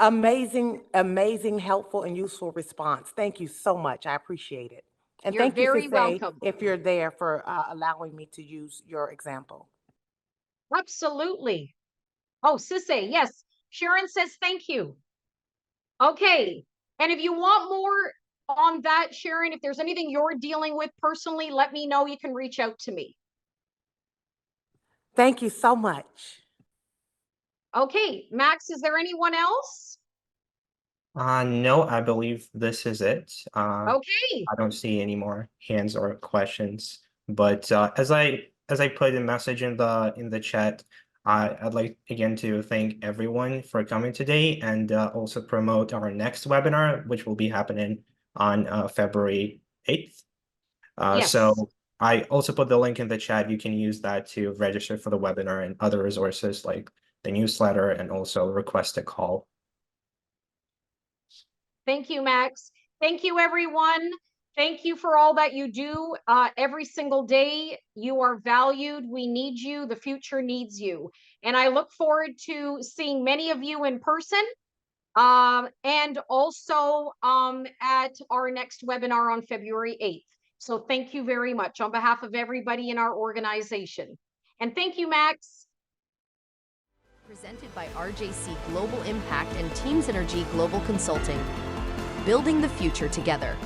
Amazing, amazing, helpful, and useful response. Thank you so much. I appreciate it. And You're thank you, very Sise, welcome. if you're there, for allowing me to use your example. Absolutely. Oh, Sise, yes. Sharon says thank you. Okay. And if you want more on that, Sharon, if there's anything you're dealing with personally, let me know. You can reach out to me. Thank you so much. Okay, Max, is there anyone else? No, I believe this is it. Okay. I don't see any more hands or questions. But as I put a message in the chat, I'd like again to thank everyone for coming today, and also promote our next webinar, which will be happening on February 8th. Yes. So I also put the link in the chat. You can use that to register for the webinar and other resources like the newsletter, and also request a call. Thank you, Max. Thank you, everyone. Thank you for all that you do every single day. You are valued. We need you. The future needs you. And I look forward to seeing many of you in person, and also at our next webinar on February 8th. So thank you very much on behalf of everybody in our organization. And thank you, Max. Presented by RJC Global Impact and Teams Energy Global Consulting. Building the future together.